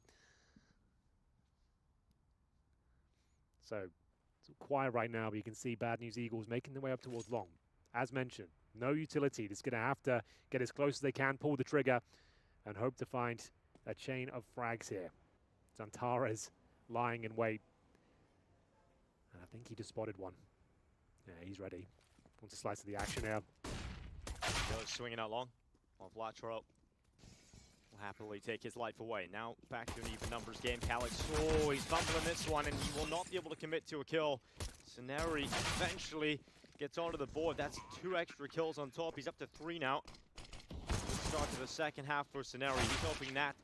So it's quiet right now, but you can see Bad News Eagles making their way up towards long. As mentioned, No utility. It's going to have to get as close as they can, pull the trigger, and hope to find a chain of frags here. Zantares lying in wait. And I think he just spotted one. Yeah, he's ready. Wants to slice of the action here. Goes swinging out long. On Flatro. Will happily take his life away. Now back to an even numbers game. Calix, oh, he's fumbling this one, and he will not be able to commit to a kill. Saneri eventually gets onto the board. That's 2 extra kills on top. He's up to 3 now. Good start to the second half for Saneri. He's hoping that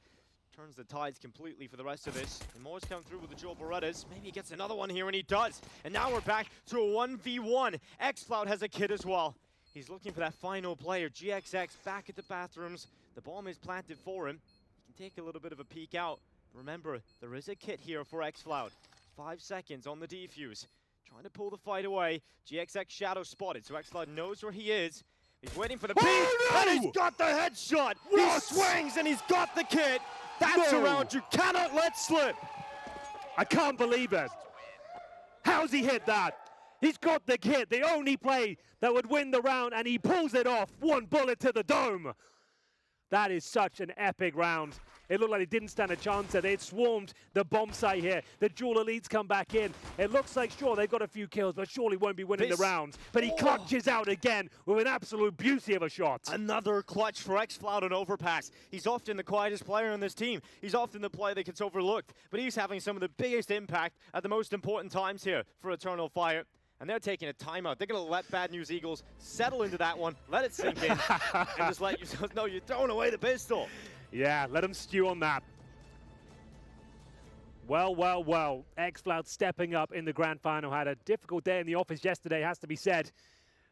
turns the tides completely for the rest of this. And Moore's come through with the dual Berettas. Maybe he gets another one here, and he does. And now we're back to a 1v1. xCloud has a kid as well. He's looking for that final player. GXX back at the bathrooms. The bomb is planted for him. He can take a little bit of a peek out. Remember, there is a kit here for xCloud. 5 seconds on the defuse. Trying to pull the fight away. GXX shadow spotted, so xCloud knows where he is. He's waiting for the peek, and he's got the headshot! What? He swings, and he's got the kit! That's a round you cannot let slip! I can't believe it! How's he hit that? He's got the kit, the only play that would win the round, and he pulls it off. 1 bullet to the dome. That is such an epic round. It looked like they didn't stand a chance. They had swarmed the bomb site here. The dual elites come back in. It looks like, sure, they've got a few kills, but surely won't be winning the round. But he clutches out again with an absolute beauty of a shot. Another clutch for xCloud on Overpass. He's often the quietest player on this team. He's often the player that gets overlooked. But he's having some of the biggest impact at the most important times here for Eternal Fire. And they're taking a timeout. They're going to let Bad News Eagles settle into that one, let it sink in, and just let yourselves know you're throwing away the pistol. Yeah, let them stew on that. Well, well, well. xCloud stepping up in the grand final. Had a difficult day in the office yesterday, has to be said.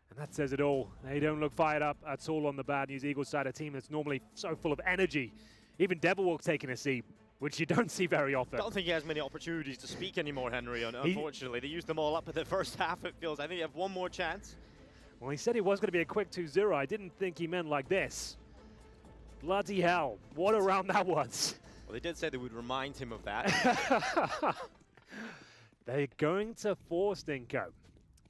And that says it all. They don't look fired up at all on the Bad News Eagles side, a team that's normally so full of energy. Even Devilwalk taking a seat, which you don't see very often. I don't think he has many opportunities to speak anymore, Henry, unfortunately. They used them all up at the first half, it feels. I think they have one more chance. Well, he said it was going to be a quick 2-0. I didn't think he meant like this. Bloody hell. What a round that was. Well, they did say they would remind him of that. They're going to force Dinko.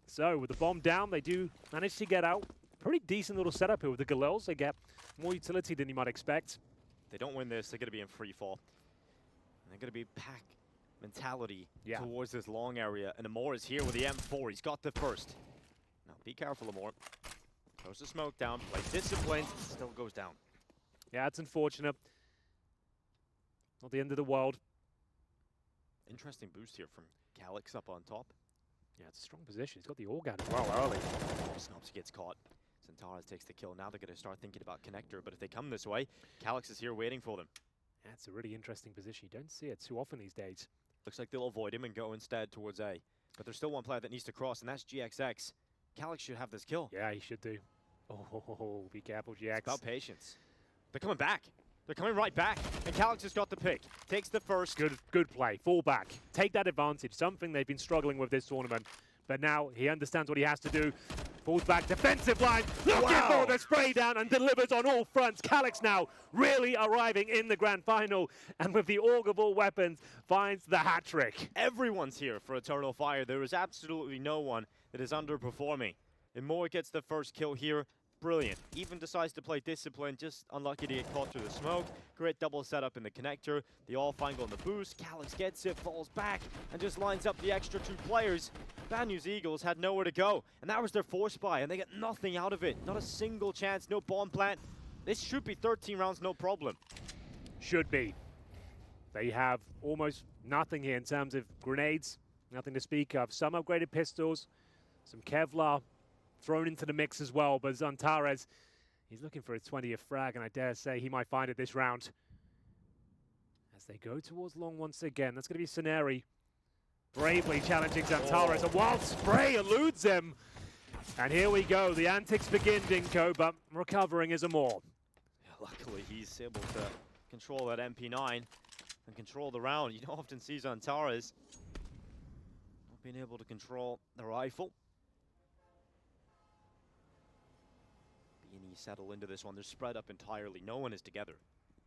So, with the bomb down, they do manage to get out. Pretty decent little setup here with the Galils. They get more utility than you might expect. If they don't win this, they're going to be in free fall. They're going to be pack mentality towards this long area. And Amor is here with the M4. He's got the first. Now, be careful, Amor. Throws the smoke down. Play disciplined. Still goes down. Yeah, it's unfortunate. Not the end of the world. Interesting boost here from Calix up on top. Yeah, it's a strong position. He's got the organ as well early. Snops gets caught. Zantares takes the kill. Now they're going to start thinking about connector. But if they come this way, Calix is here waiting for them. Yeah, it's a really interesting position. You don't see it too often these days. Looks like they'll avoid him and go instead towards A. But there's still one player that needs to cross, and that's GXX. Calix should have this kill. Yeah, he should do. Oh, be careful, GX. It's about patience. They're coming back. They're coming right back. And Calix has got the pick. Takes the first. Good play. Fall back. Take that advantage. Something they've been struggling with this tournament. But now he understands what he has to do. Falls back. Defensive line. Looking for the spray down and delivers on all fronts. Calix now really arriving in the grand final. And with the augurable weapons, finds the hat trick. Everyone's here for Eternal Fire. There is absolutely no one that is underperforming. And Moore gets the first kill here. Brilliant. Even decides to play discipline, just unlucky to get caught through the smoke. Great double setup in the connector. They all find on the boost. Calix gets it, falls back, and just lines up the extra 2 players. Bad News Eagles had nowhere to go, and that was their force buy, and they get nothing out of it. Not a single chance, no bomb plant. This should be 13 rounds, no problem. Should be. They have almost nothing here in terms of grenades. Nothing to speak of. Some upgraded pistols, some Kevlar thrown into the mix as well, but Zantares, he's looking for his 20th frag, and I dare say he might find it this round. As they go towards long once again, that's going to be Saneri. Bravely challenging Zantares. A wild spray eludes him. And here we go. The antics begin, Dinko, but recovering is Amor. Yeah, luckily, he's able to control that MP9 and control the round. You don't often see Zantares not being able to control the rifle. BNE settle into this one. They're spread up entirely. No one is together.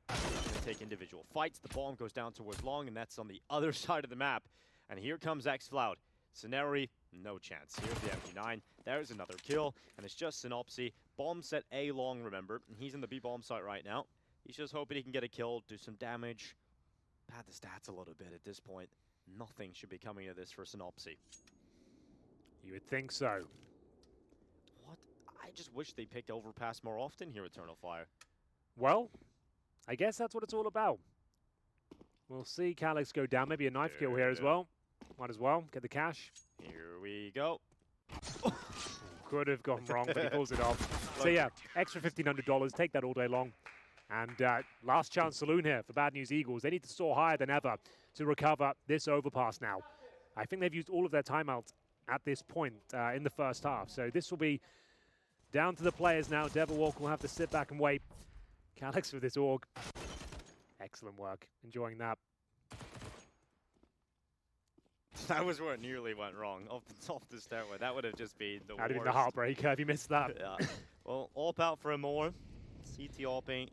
They're going to take individual fights. The bomb goes down towards long, and that's on the other side of the map. And here comes xCloud. Saneri No chance. Here's the MP9. There's another kill, and it's just Synopsy. Bomb set A long, remember. And he's in the B bomb site right now. He's just hoping he can get a kill, do some damage, pad the stats a little bit at this point. Nothing should be coming of this for Synopsy. You would think so. What? I just wish they picked Overpass more often here, Eternal Fire. Well, I guess that's what it's all about. We'll see Calyx go down. Maybe a knife kill here as well. Might as well get the cash. Here we go. Could have gone wrong, but he pulls it off. So yeah, extra $1,500. Take that all day long. And last chance saloon here for Bad News Eagles. They need to soar higher than ever to recover this overpass now. I think they've used all of their timeouts at this point in the first half. So this will be down to the players now. Devil Walk will have to sit back and wait. Calyx with this org. Excellent work. Enjoying that. That was where it nearly went wrong. Off the stairway. That would have just been the worst. That'd have been the heartbreaker if you missed that. Yeah. Well, AWP out for a more. CT AWPing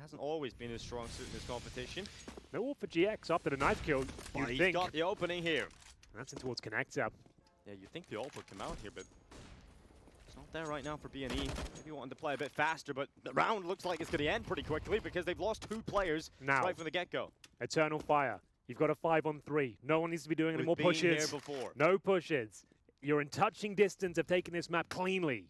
hasn't always been a strong suit in this competition. No AWP for GX after the knife kill. But he's got the opening here. That's in towards connector. Yeah, you think the AWP would come out here, but it's not there right now for BNE. Maybe wanting to play a bit faster, but the round looks like it's going to end pretty quickly because they've lost 2 players now, right from the get-go. Eternal Fire. You've got a 5-on-3. No one needs to be doing any more pushes. Here before. No pushes. You're in touching distance of taking this map cleanly.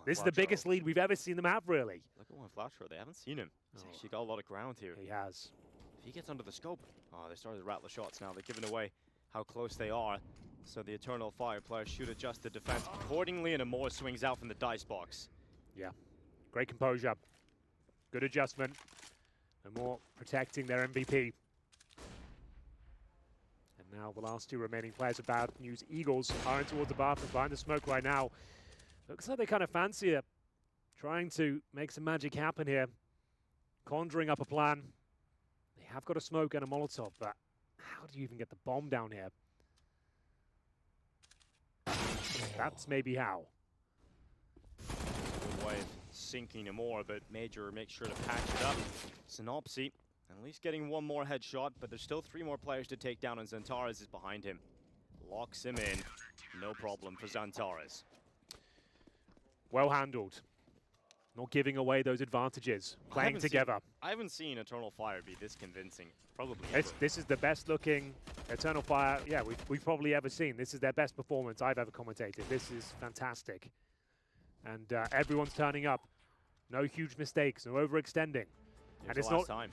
This is the biggest lead we've ever seen them have, really. Look at one Flatro. They haven't seen him. He's actually got a lot of ground here. He has. If he gets under the scope. Oh, they started to rattle the shots now. They're giving away how close they are. So the Eternal Fire players should adjust the defense accordingly, and Amor swings out from the dice box. Yeah. Great composure. Good adjustment. Amor protecting their MVP. And now the last 2 remaining players of Bad News Eagles are in towards the bathroom behind the smoke right now. Looks like they kind of fancy it. Trying to make some magic happen here. Conjuring up a plan. They have got a smoke and a Molotov, but how do you even get the bomb down here? That's maybe how. Good way of sinking him more, but Major makes sure to patch it up. Synopsy at least getting 1 more headshot, but there's still 3 more players to take down, and Zantares is behind him. Locks him in. No problem for Zantares. Well handled. Not giving away those advantages. Playing together. I haven't seen Eternal Fire be this convincing. Probably. This is the best looking Eternal Fire, yeah, we've probably ever seen. This is their best performance I've ever commentated. This is fantastic. And everyone's turning up. No huge mistakes, no overextending. And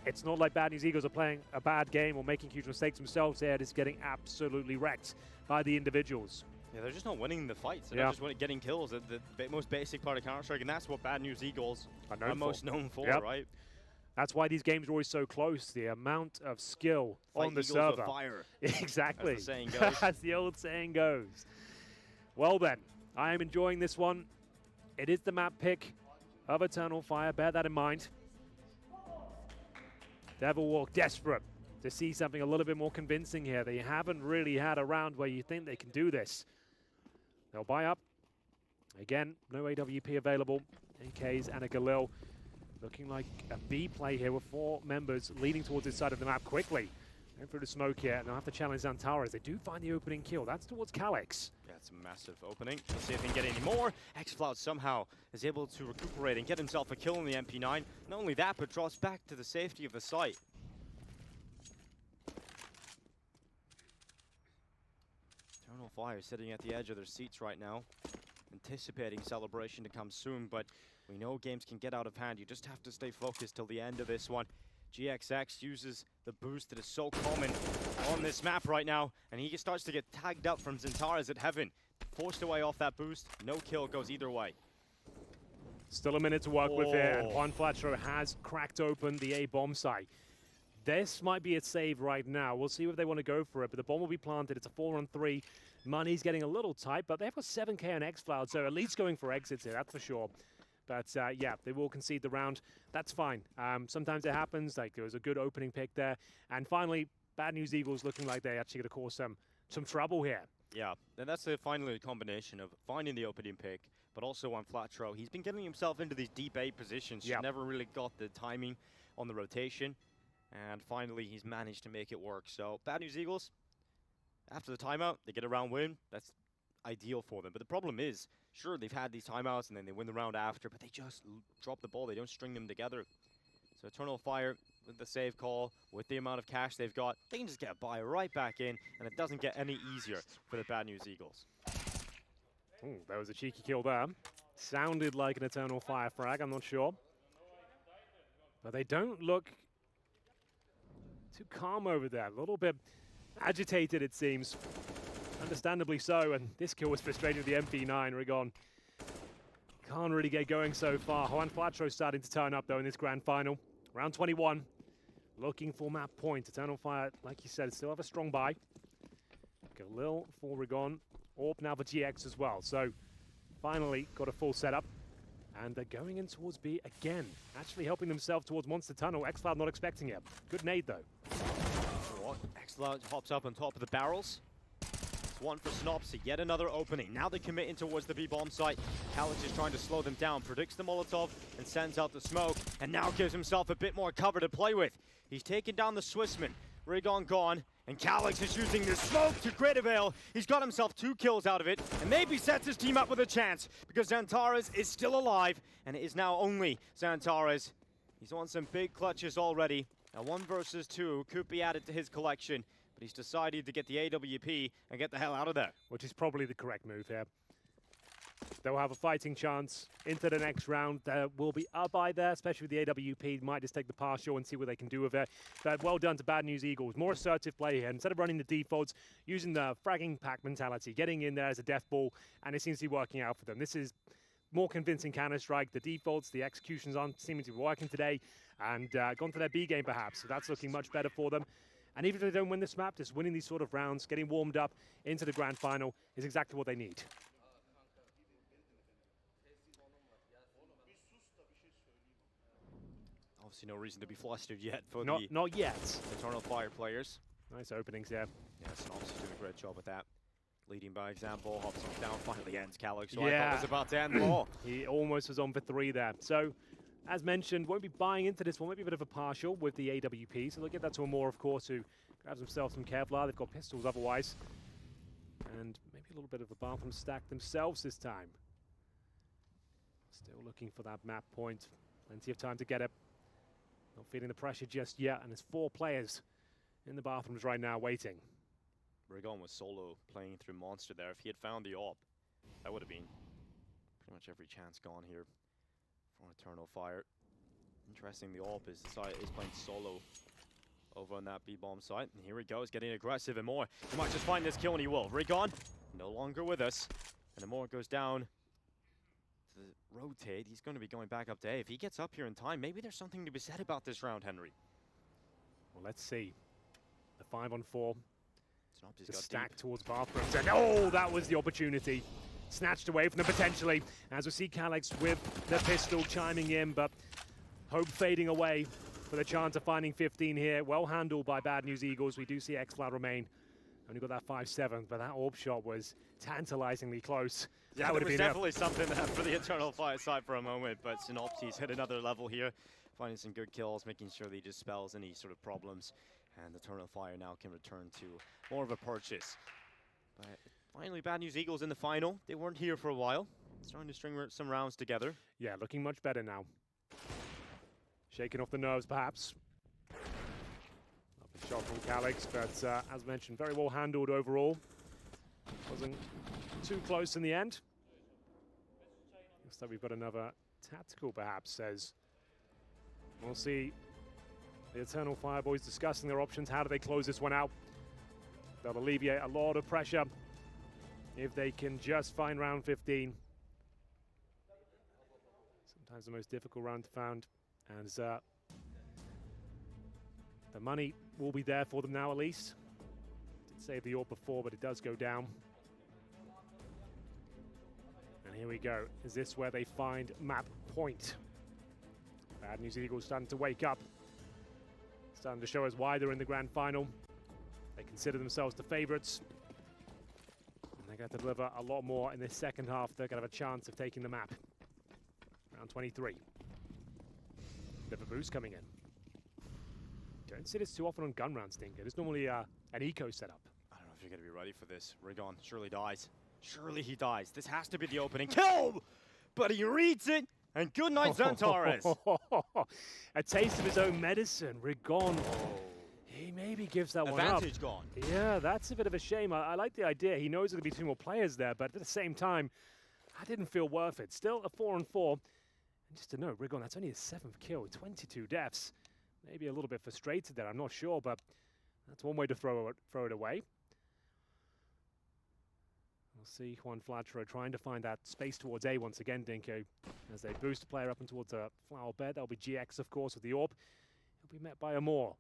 it's not like Bad News Eagles are playing a bad game or making huge mistakes themselves. They're just getting absolutely wrecked by the individuals. Yeah, they're just not winning the fights. They're not just getting kills at the most basic part of Counter-Strike, and that's what Bad News Eagles are most known for, right? That's why these games are always so close. The amount of skill on the Eagles server. With fire, exactly. as the saying goes. As the old saying goes. Well then, I am enjoying this one. It is the map pick of Eternal Fire. Bear that in mind. Devil Walk desperate to see something a little bit more convincing here. They haven't really had a round where you think they can do this. They'll buy up. Again, no AWP available. AKs and a Galil. Looking like a B play here with 4 members leading towards this side of the map quickly. Going through the smoke here, and they'll have to challenge Zantares. They do find the opening kill. That's towards Calyx. Yeah, it's a massive opening. Let's see if he can get any more. Xcloud somehow is able to recuperate and get himself a kill in the MP9. Not only that, but drops back to the safety of the site. Eternal Fire sitting at the edge of their seats right now, anticipating celebration to come soon, but we know games can get out of hand. You just have to stay focused till the end of this one. GXX uses the boost that is so common on this map right now, and he starts to get tagged up from Zantares at Heaven. Forced away off that boost, no kill goes either way. Still a minute to work with here, and Juan Flatro has cracked open the A bomb site. This might be a save right now. We'll see if they want to go for it, but the bomb will be planted. It's a 4-on-3. Money's getting a little tight, but they've got 7K on Xcloud, so at least going for exits here, that's for sure. But yeah, they will concede the round. That's fine. Sometimes it happens. Like, there was a good opening pick there. And finally, Bad News Eagles looking like they're actually going to cause some trouble here. Yeah, and that's finally a combination of finding the opening pick, but also on Flatro. He's been getting himself into these deep A positions. Yep. Never really got the timing on the rotation. And finally, he's managed to make it work. So, Bad News Eagles, after the timeout, they get a round win. That's ideal for them. But the problem is, sure, they've had these timeouts and then they win the round after, but they just drop the ball. They don't string them together. So Eternal Fire, with the save call, with the amount of cash they've got, they can just get by right back in, and it doesn't get any easier for the Bad News Eagles. Ooh, there was a cheeky kill there. Sounded like an Eternal Fire frag, I'm not sure. But they don't look too calm over there. A little bit agitated, it seems. Understandably so, and this kill was frustrating with the MP9. Rigon can't really get going so far. Juan Flatro starting to turn up, though, in this grand final. Round 21, looking for map point. Eternal Fire, like you said, still have a strong buy. Galil for Rigon. Orb now for GX as well. So, finally got a full setup. And they're going in towards B again. Actually helping themselves towards Monster Tunnel. xCloud not expecting it. Good nade, though. xCloud hops up on top of the barrels. It's one for Synopsy. Yet another opening. Now they commit in towards the B-bomb site. Calyx is trying to slow them down. Predicts the Molotov and sends out the smoke. And now gives himself a bit more cover to play with. He's taken down the Swissman. Rigon gone. And Calyx is using this smoke to great avail. He's got himself 2 kills out of it, and maybe sets his team up with a chance, because Xantares is still alive, and it is now only Xantares. He's on some big clutches already. Now 1 versus 2 could be added to his collection, but he's decided to get the AWP and get the hell out of there. Which is probably the correct move here. They'll have a fighting chance into the next round. There will be a buy there, especially with the AWP. Might just take the partial and see what they can do with it. But well done to Bad News Eagles. More assertive play here. Instead of running the defaults, using the fragging pack mentality, getting in there as a death ball, and it seems to be working out for them. This is more convincing counterstrike. The defaults, the executions aren't seeming to be working today, and gone to their B game perhaps. So that's looking much better for them. And even if they don't win this map, just winning these sort of rounds, getting warmed up into the grand final is exactly what they need. Obviously no reason to be flustered yet for not yet. Eternal Fire players. Nice openings here. Yeah, Synopsy doing a great job with that. Leading by example, hops on down, finally ends Calyx, who I thought was about to end the ball. He almost was on for 3 there. So, as mentioned, won't be buying into this one. Might be a bit of a partial with the AWP. So they'll get that to a more, of course, who grabs themselves some Kevlar. They've got pistols otherwise. And maybe a little bit of a bathroom stack themselves this time. Still looking for that map point. Plenty of time to get it. Not feeling the pressure just yet. And there's 4 players in the bathrooms right now waiting. Rigon was solo playing through Monster there. If he had found the AWP, that would have been pretty much every chance gone here for Eternal Fire. Interesting, the AWP is playing solo over on that B-bomb site. And here he goes, getting aggressive and more. He might just find this kill and he will. Rigon, no longer with us. And the more it goes down to rotate, he's going to be going back up to A. If he gets up here in time, maybe there's something to be said about this round, Henry. Well, let's see. The 5-on-4. Synopsy's The got stack deep. towards bathrooms. And oh, that was the opportunity. Snatched away from them potentially. As we see Calyx with the pistol chiming in, but hope fading away for the chance of finding 15 here. Well handled by Bad News Eagles. We do see xCloud remain. Only got that 5-7, but that AWP shot was tantalizingly close. Yeah, that was definitely something for the Eternal Fire side for a moment, but Synopsy's hit another level here, finding some good kills, making sure that he dispels any sort of problems, and Eternal Fire now can return to more of a purchase. But finally, Bad News Eagles in the final. They weren't here for a while. Starting to string some rounds together. Yeah, looking much better now. Shaking off the nerves, perhaps. Lovely shot from Calyx, but as mentioned, very well handled overall. Wasn't too close in the end. Looks like we've got another tactical, perhaps, as we'll see the Eternal Fire boys discussing their options. How do they close this one out? They'll alleviate a lot of pressure if they can just find round 15. Sometimes the most difficult round to find. And the money will be there for them now, at least. Did save the AWP before, but it does go down. And here we go. Is this where they find map point? Bad News Eagles starting to wake up. Starting to show us why they're in the grand final. They consider themselves the favorites. And they're going to deliver a lot more in this second half. They're going to have a chance of taking the map. Round 23. Bit of a boost coming in. Don't see this too often on gun round, Stinker. There's normally an eco setup. I don't know if you're going to be ready for this. Rigon surely dies. Surely he dies. This has to be the opening kill! But he reads it, and good night, Xantares. A taste of his own medicine. Rigon. He maybe gives that one up. Advantage gone. Yeah, that's a bit of a shame. I like the idea. He knows there's going to be 2 more players there, but at the same time, I didn't feel worth it. Still a 4-on-4. And just to note, Rigon, that's only his 7th kill, 22 deaths. Maybe a little bit frustrated there, I'm not sure, but that's one way to throw it away. We'll see Juan Flatro trying to find that space towards A once again, Dinko. As they boost the player up and towards a flower bed. That'll be GX, of course, with the AWP. He'll be met by Amor.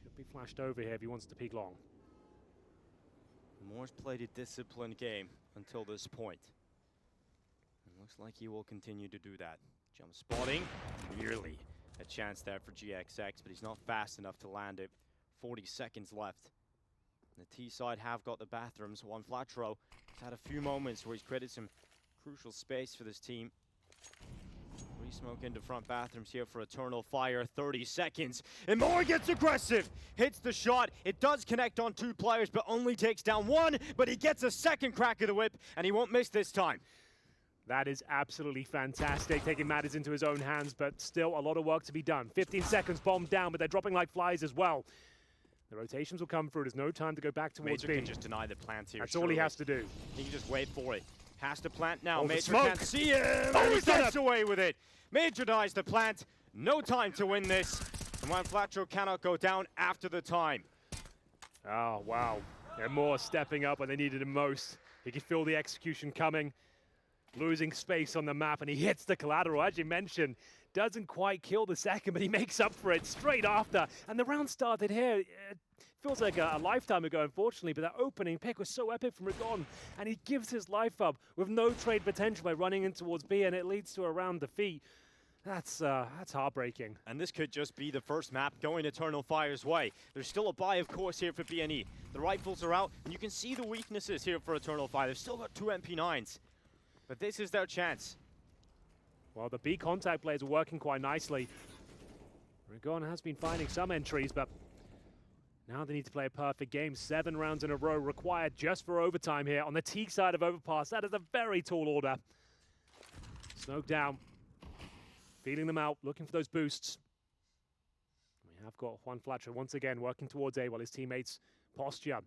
Could be flashed over here if he wants to peek long. Amor's played a disciplined game until this point. It looks like he will continue to do that. Jump spotting, nearly a chance there for GXX, but he's not fast enough to land it. 40 seconds left. The T side have got the bathrooms. Juan Flatro has had a few moments where he's created some crucial space for this team. Re-smoke into front bathrooms here for Eternal Fire. 30 seconds. And Moore gets aggressive. Hits the shot. It does connect on 2 players, but only takes down 1. But he gets a second crack of the whip, and he won't miss this time. That is absolutely fantastic, taking matters into his own hands, but still a lot of work to be done. 15 seconds, bomb down, but they're dropping like flies as well. The rotations will come through. There's no time to go back towards Major B. can just deny the plant here. That's all he has to do. He can just wait for it. Has to plant now. Oh, Major can't see him. Oh, he gets away with it. Major dies the plant. No time to win this. And Juan Flatro cannot go down after the time. Oh, wow. And Moore stepping up when they needed him most. He could feel the execution coming. Losing space on the map, and he hits the collateral, as you mentioned. Doesn't quite kill the second, but he makes up for it straight after. And the round started here. It feels like a lifetime ago, unfortunately, but that opening pick was so epic from Rigon. And he gives his life up with no trade potential by running in towards B, and it leads to a round defeat. That's heartbreaking. And this could just be the first map going Eternal Fire's way. There's still a buy, of course, here for BNE. The rifles are out, and you can see the weaknesses here for Eternal Fire. They've still got 2 MP9s. But this is their chance. Well, the B contact players are working quite nicely. Rigon has been finding some entries, but now they need to play a perfect game. 7 rounds in a row required just for overtime here on the T side of Overpass. That is a very tall order. Smoke down. Feeling them out, looking for those boosts. We have got Juan Flatro once again working towards A while his teammates posture,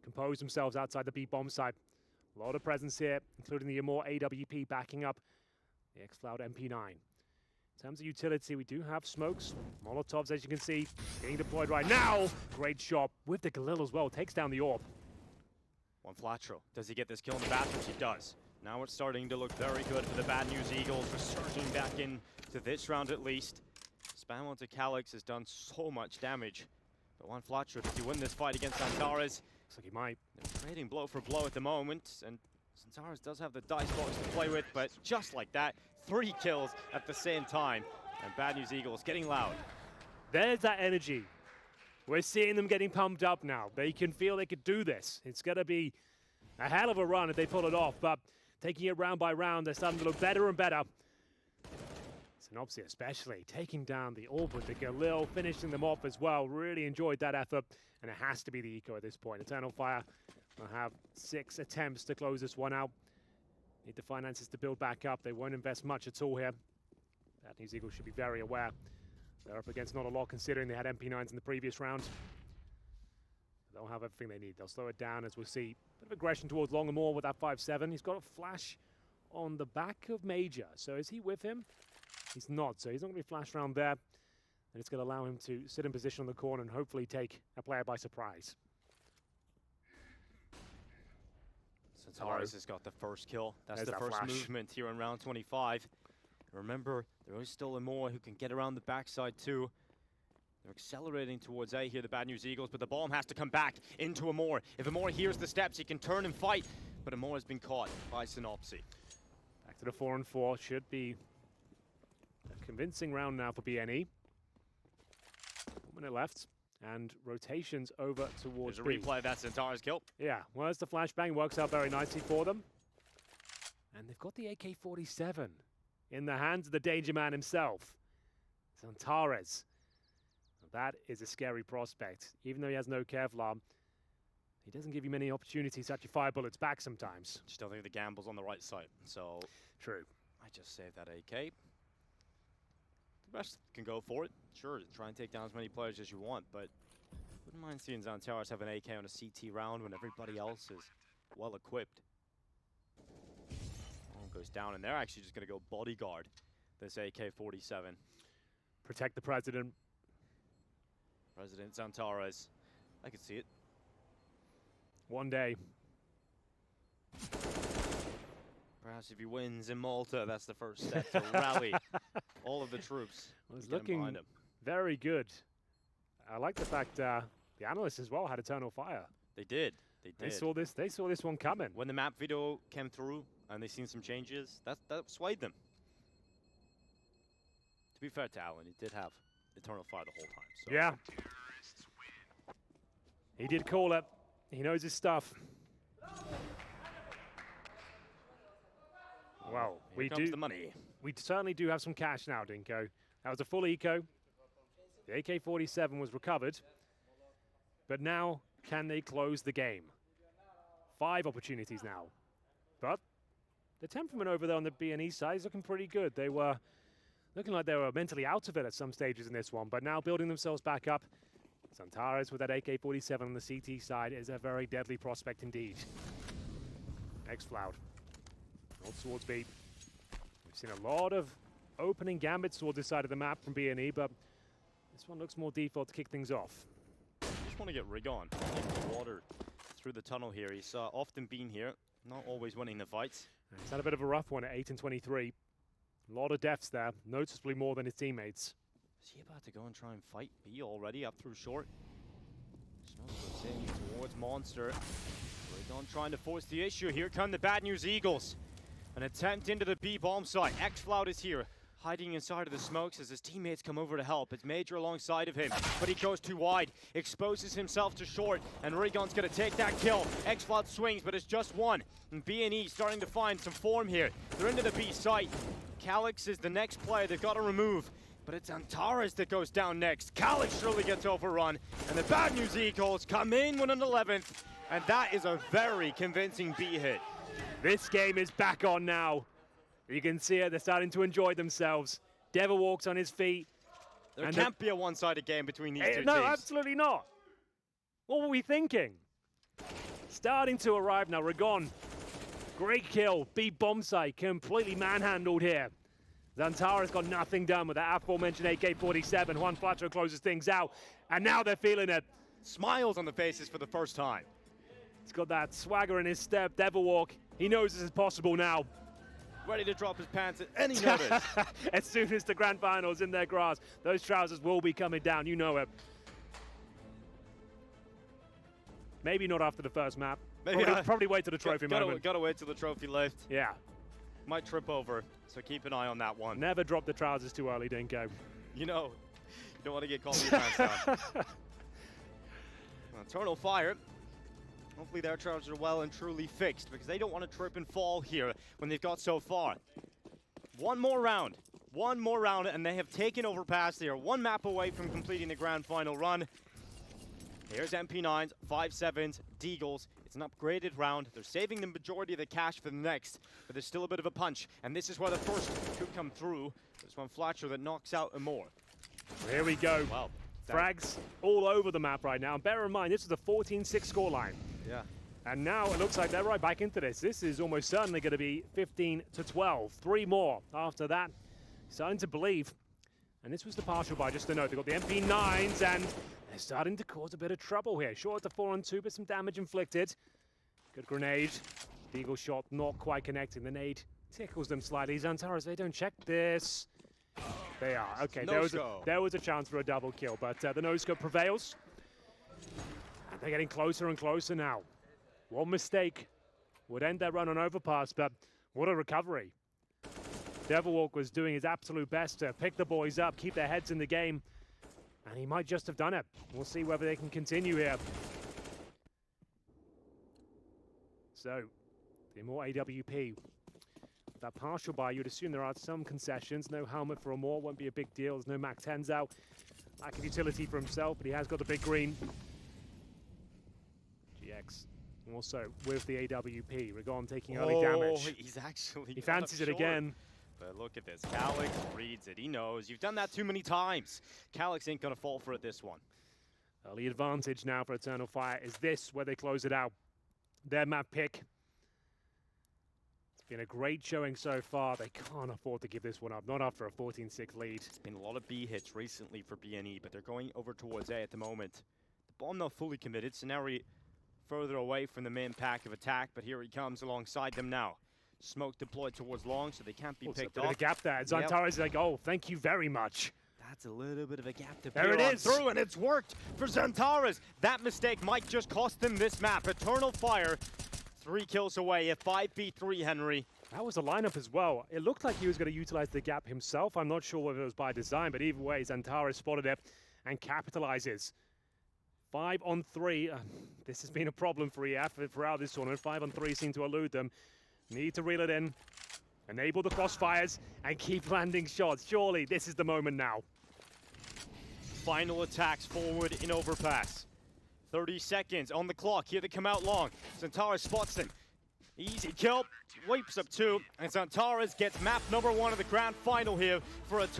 compose themselves outside the B bomb site. A lot of presence here, including the Amor AWP backing up the X-Cloud MP9. In terms of utility, we do have smokes. Molotovs, as you can see, being deployed right now. Great shot with the Galil as well. Takes down the AWP. Juan Flatro, does he get this kill in the bathrooms? He does. Now it's starting to look very good for the Bad News Eagles, resurging back in to this round at least. Spam onto Calyx has done so much damage. But Juan Flatro, does he win this fight against Xantares? Looks like he might. They're trading blow for blow at the moment, and Xantares does have the dice box to play with, but just like that, 3 kills at the same time. And Bad News Eagles getting loud. There's that energy. We're seeing them getting pumped up now. They can feel they could do this. It's going to be a hell of a run if they pull it off, but taking it round by round, they're starting to look better and better. Synopsy especially, taking down the AWP with the Galil, finishing them off as well. Really enjoyed that effort, and it has to be the eco at this point. Eternal Fire will have 6 attempts to close this one out. Need the finances to build back up. They won't invest much at all here. Bad News Eagles should be very aware. They're up against not a lot considering they had MP9s in the previous round. They'll have everything they need. They'll slow it down as we'll see. Bit of aggression towards Longamore with that 5-7. He's got a flash on the back of Major. So is he with him? He's not, so he's not going to be flashed around there. And it's going to allow him to sit in position on the corner and hopefully take a player by surprise. Xantares has got the first kill. That's There's the that first flash. movement here in round 25. Remember, there is still a more who can get around the backside too. They're accelerating towards A here, the Bad News Eagles, but the bomb has to come back into Amor. If Amor hears the steps, he can turn and fight, but Amor has been caught by Synopsy. Back to the 4-on-4. Should be a convincing round now for BNE. 1 minute left, and rotations over towards There's a B. replay of that Xantares kill. Yeah, well, as the flashbang works out very nicely for them. And they've got the AK-47 in the hands of the danger man himself, Xantares. That is a scary prospect. Even though he has no Kevlar, he doesn't give you many opportunities to actually fire bullets back sometimes. Just don't think the gamble's on the right side. So True. I just saved that AK. The rest can go for it. Sure, try and take down as many players as you want, but wouldn't mind seeing Xantares have an AK on a CT round when everybody else is well equipped. One goes down, and they're actually just going to go bodyguard this AK-47. Protect the president. President Xantares. I can see it. One day. Perhaps if he wins in Malta, that's the first step to rally all of the troops. Well, it's looking very good. I like the fact the analysts as well had eternal fire. They did. They did. They saw this one coming. When the map video came through and they seen some changes, that swayed them. To be fair to Alan, he did have eternal fire the whole time. So. Yeah. He did call it. He knows his stuff. Well, Here comes the money. We certainly do have some cash now, Dinko. That was a full eco. The AK-47 was recovered. But now, can they close the game? 5 opportunities now. But the temperament over there on the BNE side is looking pretty good. They were looking like they were mentally out of it at some stages in this one, but now building themselves back up. Xantares with that AK-47 on the CT side is a very deadly prospect indeed. Next Floud. North towards B. We've seen a lot of opening gambits towards this side of the map from BNE, but this one looks more default to kick things off. Just want to get Rig on. Get the water through the tunnel here. He's often been here, not always winning the fights. He's had a bit of a rough one at 8 and 23. A lot of deaths there, noticeably more than his teammates. Is he about to go and try and fight B already up through short? Snow goes in towards Monster. Rig on trying to force the issue. Here come the Bad News Eagles. An attempt into the B bomb site. X-Floud is here, hiding inside of the smokes as his teammates come over to help. It's Major alongside of him, but he goes too wide, exposes himself to short, and Rigon's gonna take that kill. X-Floud swings, but it's just one. And BNE starting to find some form here. They're into the B site. Calix is the next player they've got to remove, but it's Xantares that goes down next. Calix surely gets overrun, and the Bad News Eagles come in with an 11th, and that is a very convincing B hit. This game is back on now. You can see it, they're starting to enjoy themselves. Devil walks on his feet. There can't be a one-sided game between these two teams. No, absolutely not. What were we thinking? Starting to arrive now, Rigon. Great kill, B bomb site, completely manhandled here. Xantares got nothing done with that aforementioned AK-47. Juan Flacho closes things out, and now they're feeling it. Smiles on the faces for the first time. He's got that swagger in his step, Devil walk. He knows this is possible now. Ready to drop his pants at any notice. As soon as the grand final's in their grasp, those trousers will be coming down, you know it. Maybe not after the first map. Maybe probably wait till the trophy moment. Gotta wait till the trophy lift. Yeah. Might trip over, so keep an eye on that one. Never drop the trousers too early, Dinko. You know, you don't want to get caught with your pants down. Eternal Fire. Hopefully their trousers are well and truly fixed, because they don't want to trip and fall here when they've got so far. One more round, and they have taken Overpass. They are one map away from completing the grand final run. Here's MP9s, 5.7s, Deagles. It's an upgraded round. They're saving the majority of the cash for the next, but there's still a bit of a punch. And this is where the first could come through. There's one Flatcher that knocks out a more. Here we go. Wow. Frags all over the map right now. And bear in mind, this is a 14-6 scoreline. Yeah. And now it looks like they're right back into this. This is almost certainly going to be 15-12. 3 more after that. Starting to believe. And this was the partial buy, just to note. They've got the MP9s, and they're starting to cause a bit of trouble here. Short at the 4-on-2, but some damage inflicted. Good grenade. Deagle shot not quite connecting. The nade tickles them slightly. Xantares, they don't check this. They are. Okay, there was a chance for a double kill, but the no-scope prevails. And they're getting closer and closer now. One mistake would end their run on Overpass, but what a recovery. Devilwalk was doing his absolute best to pick the boys up, keep their heads in the game, and he might just have done it. We'll see whether they can continue here. So, the more AWP. That partial buy, you'd assume there are some concessions. No helmet for a more, won't be a big deal. There's no Mac 10s out. Lack of utility for himself, but he has got the big green. GA X. Also with the AWP, Rigon taking early damage. He's actually He fancies it again. But look at this, Calyx reads it, he knows. You've done that too many times. Calyx ain't gonna fall for it this one. Early advantage now for Eternal Fire. Is this where they close it out? Their map pick. It's been a great showing so far. They can't afford to give this one up, not after a 14-6 lead. It's been a lot of B hits recently for BNE, but they're going over towards A at the moment. The bomb not fully committed, Scenario further away from the main pack of attack, but here he comes alongside them now. Smoke deployed towards long, so they can't be picked off. A gap there. Xantares is like, oh, thank you very much. That's a little bit of a gap to there it is through, and it's worked for Xantares. That mistake might just cost them this map. Eternal Fire, 3 kills away at 5v3, Henry. That was a lineup as well. It looked like he was going to utilize the gap himself. I'm not sure whether it was by design, but either way, Xantares spotted it and capitalizes. 5 on 3. This has been a problem for EF throughout this tournament. 5 on 3 seem to elude them. Need to reel it in, enable the crossfires, and keep landing shots. Surely this is the moment now. Final attacks forward in Overpass. 30 seconds on the clock. Here they come out long. Xantares spots them. Easy kill. Wipes up 2. And Xantares gets map number 1 of the grand final here for a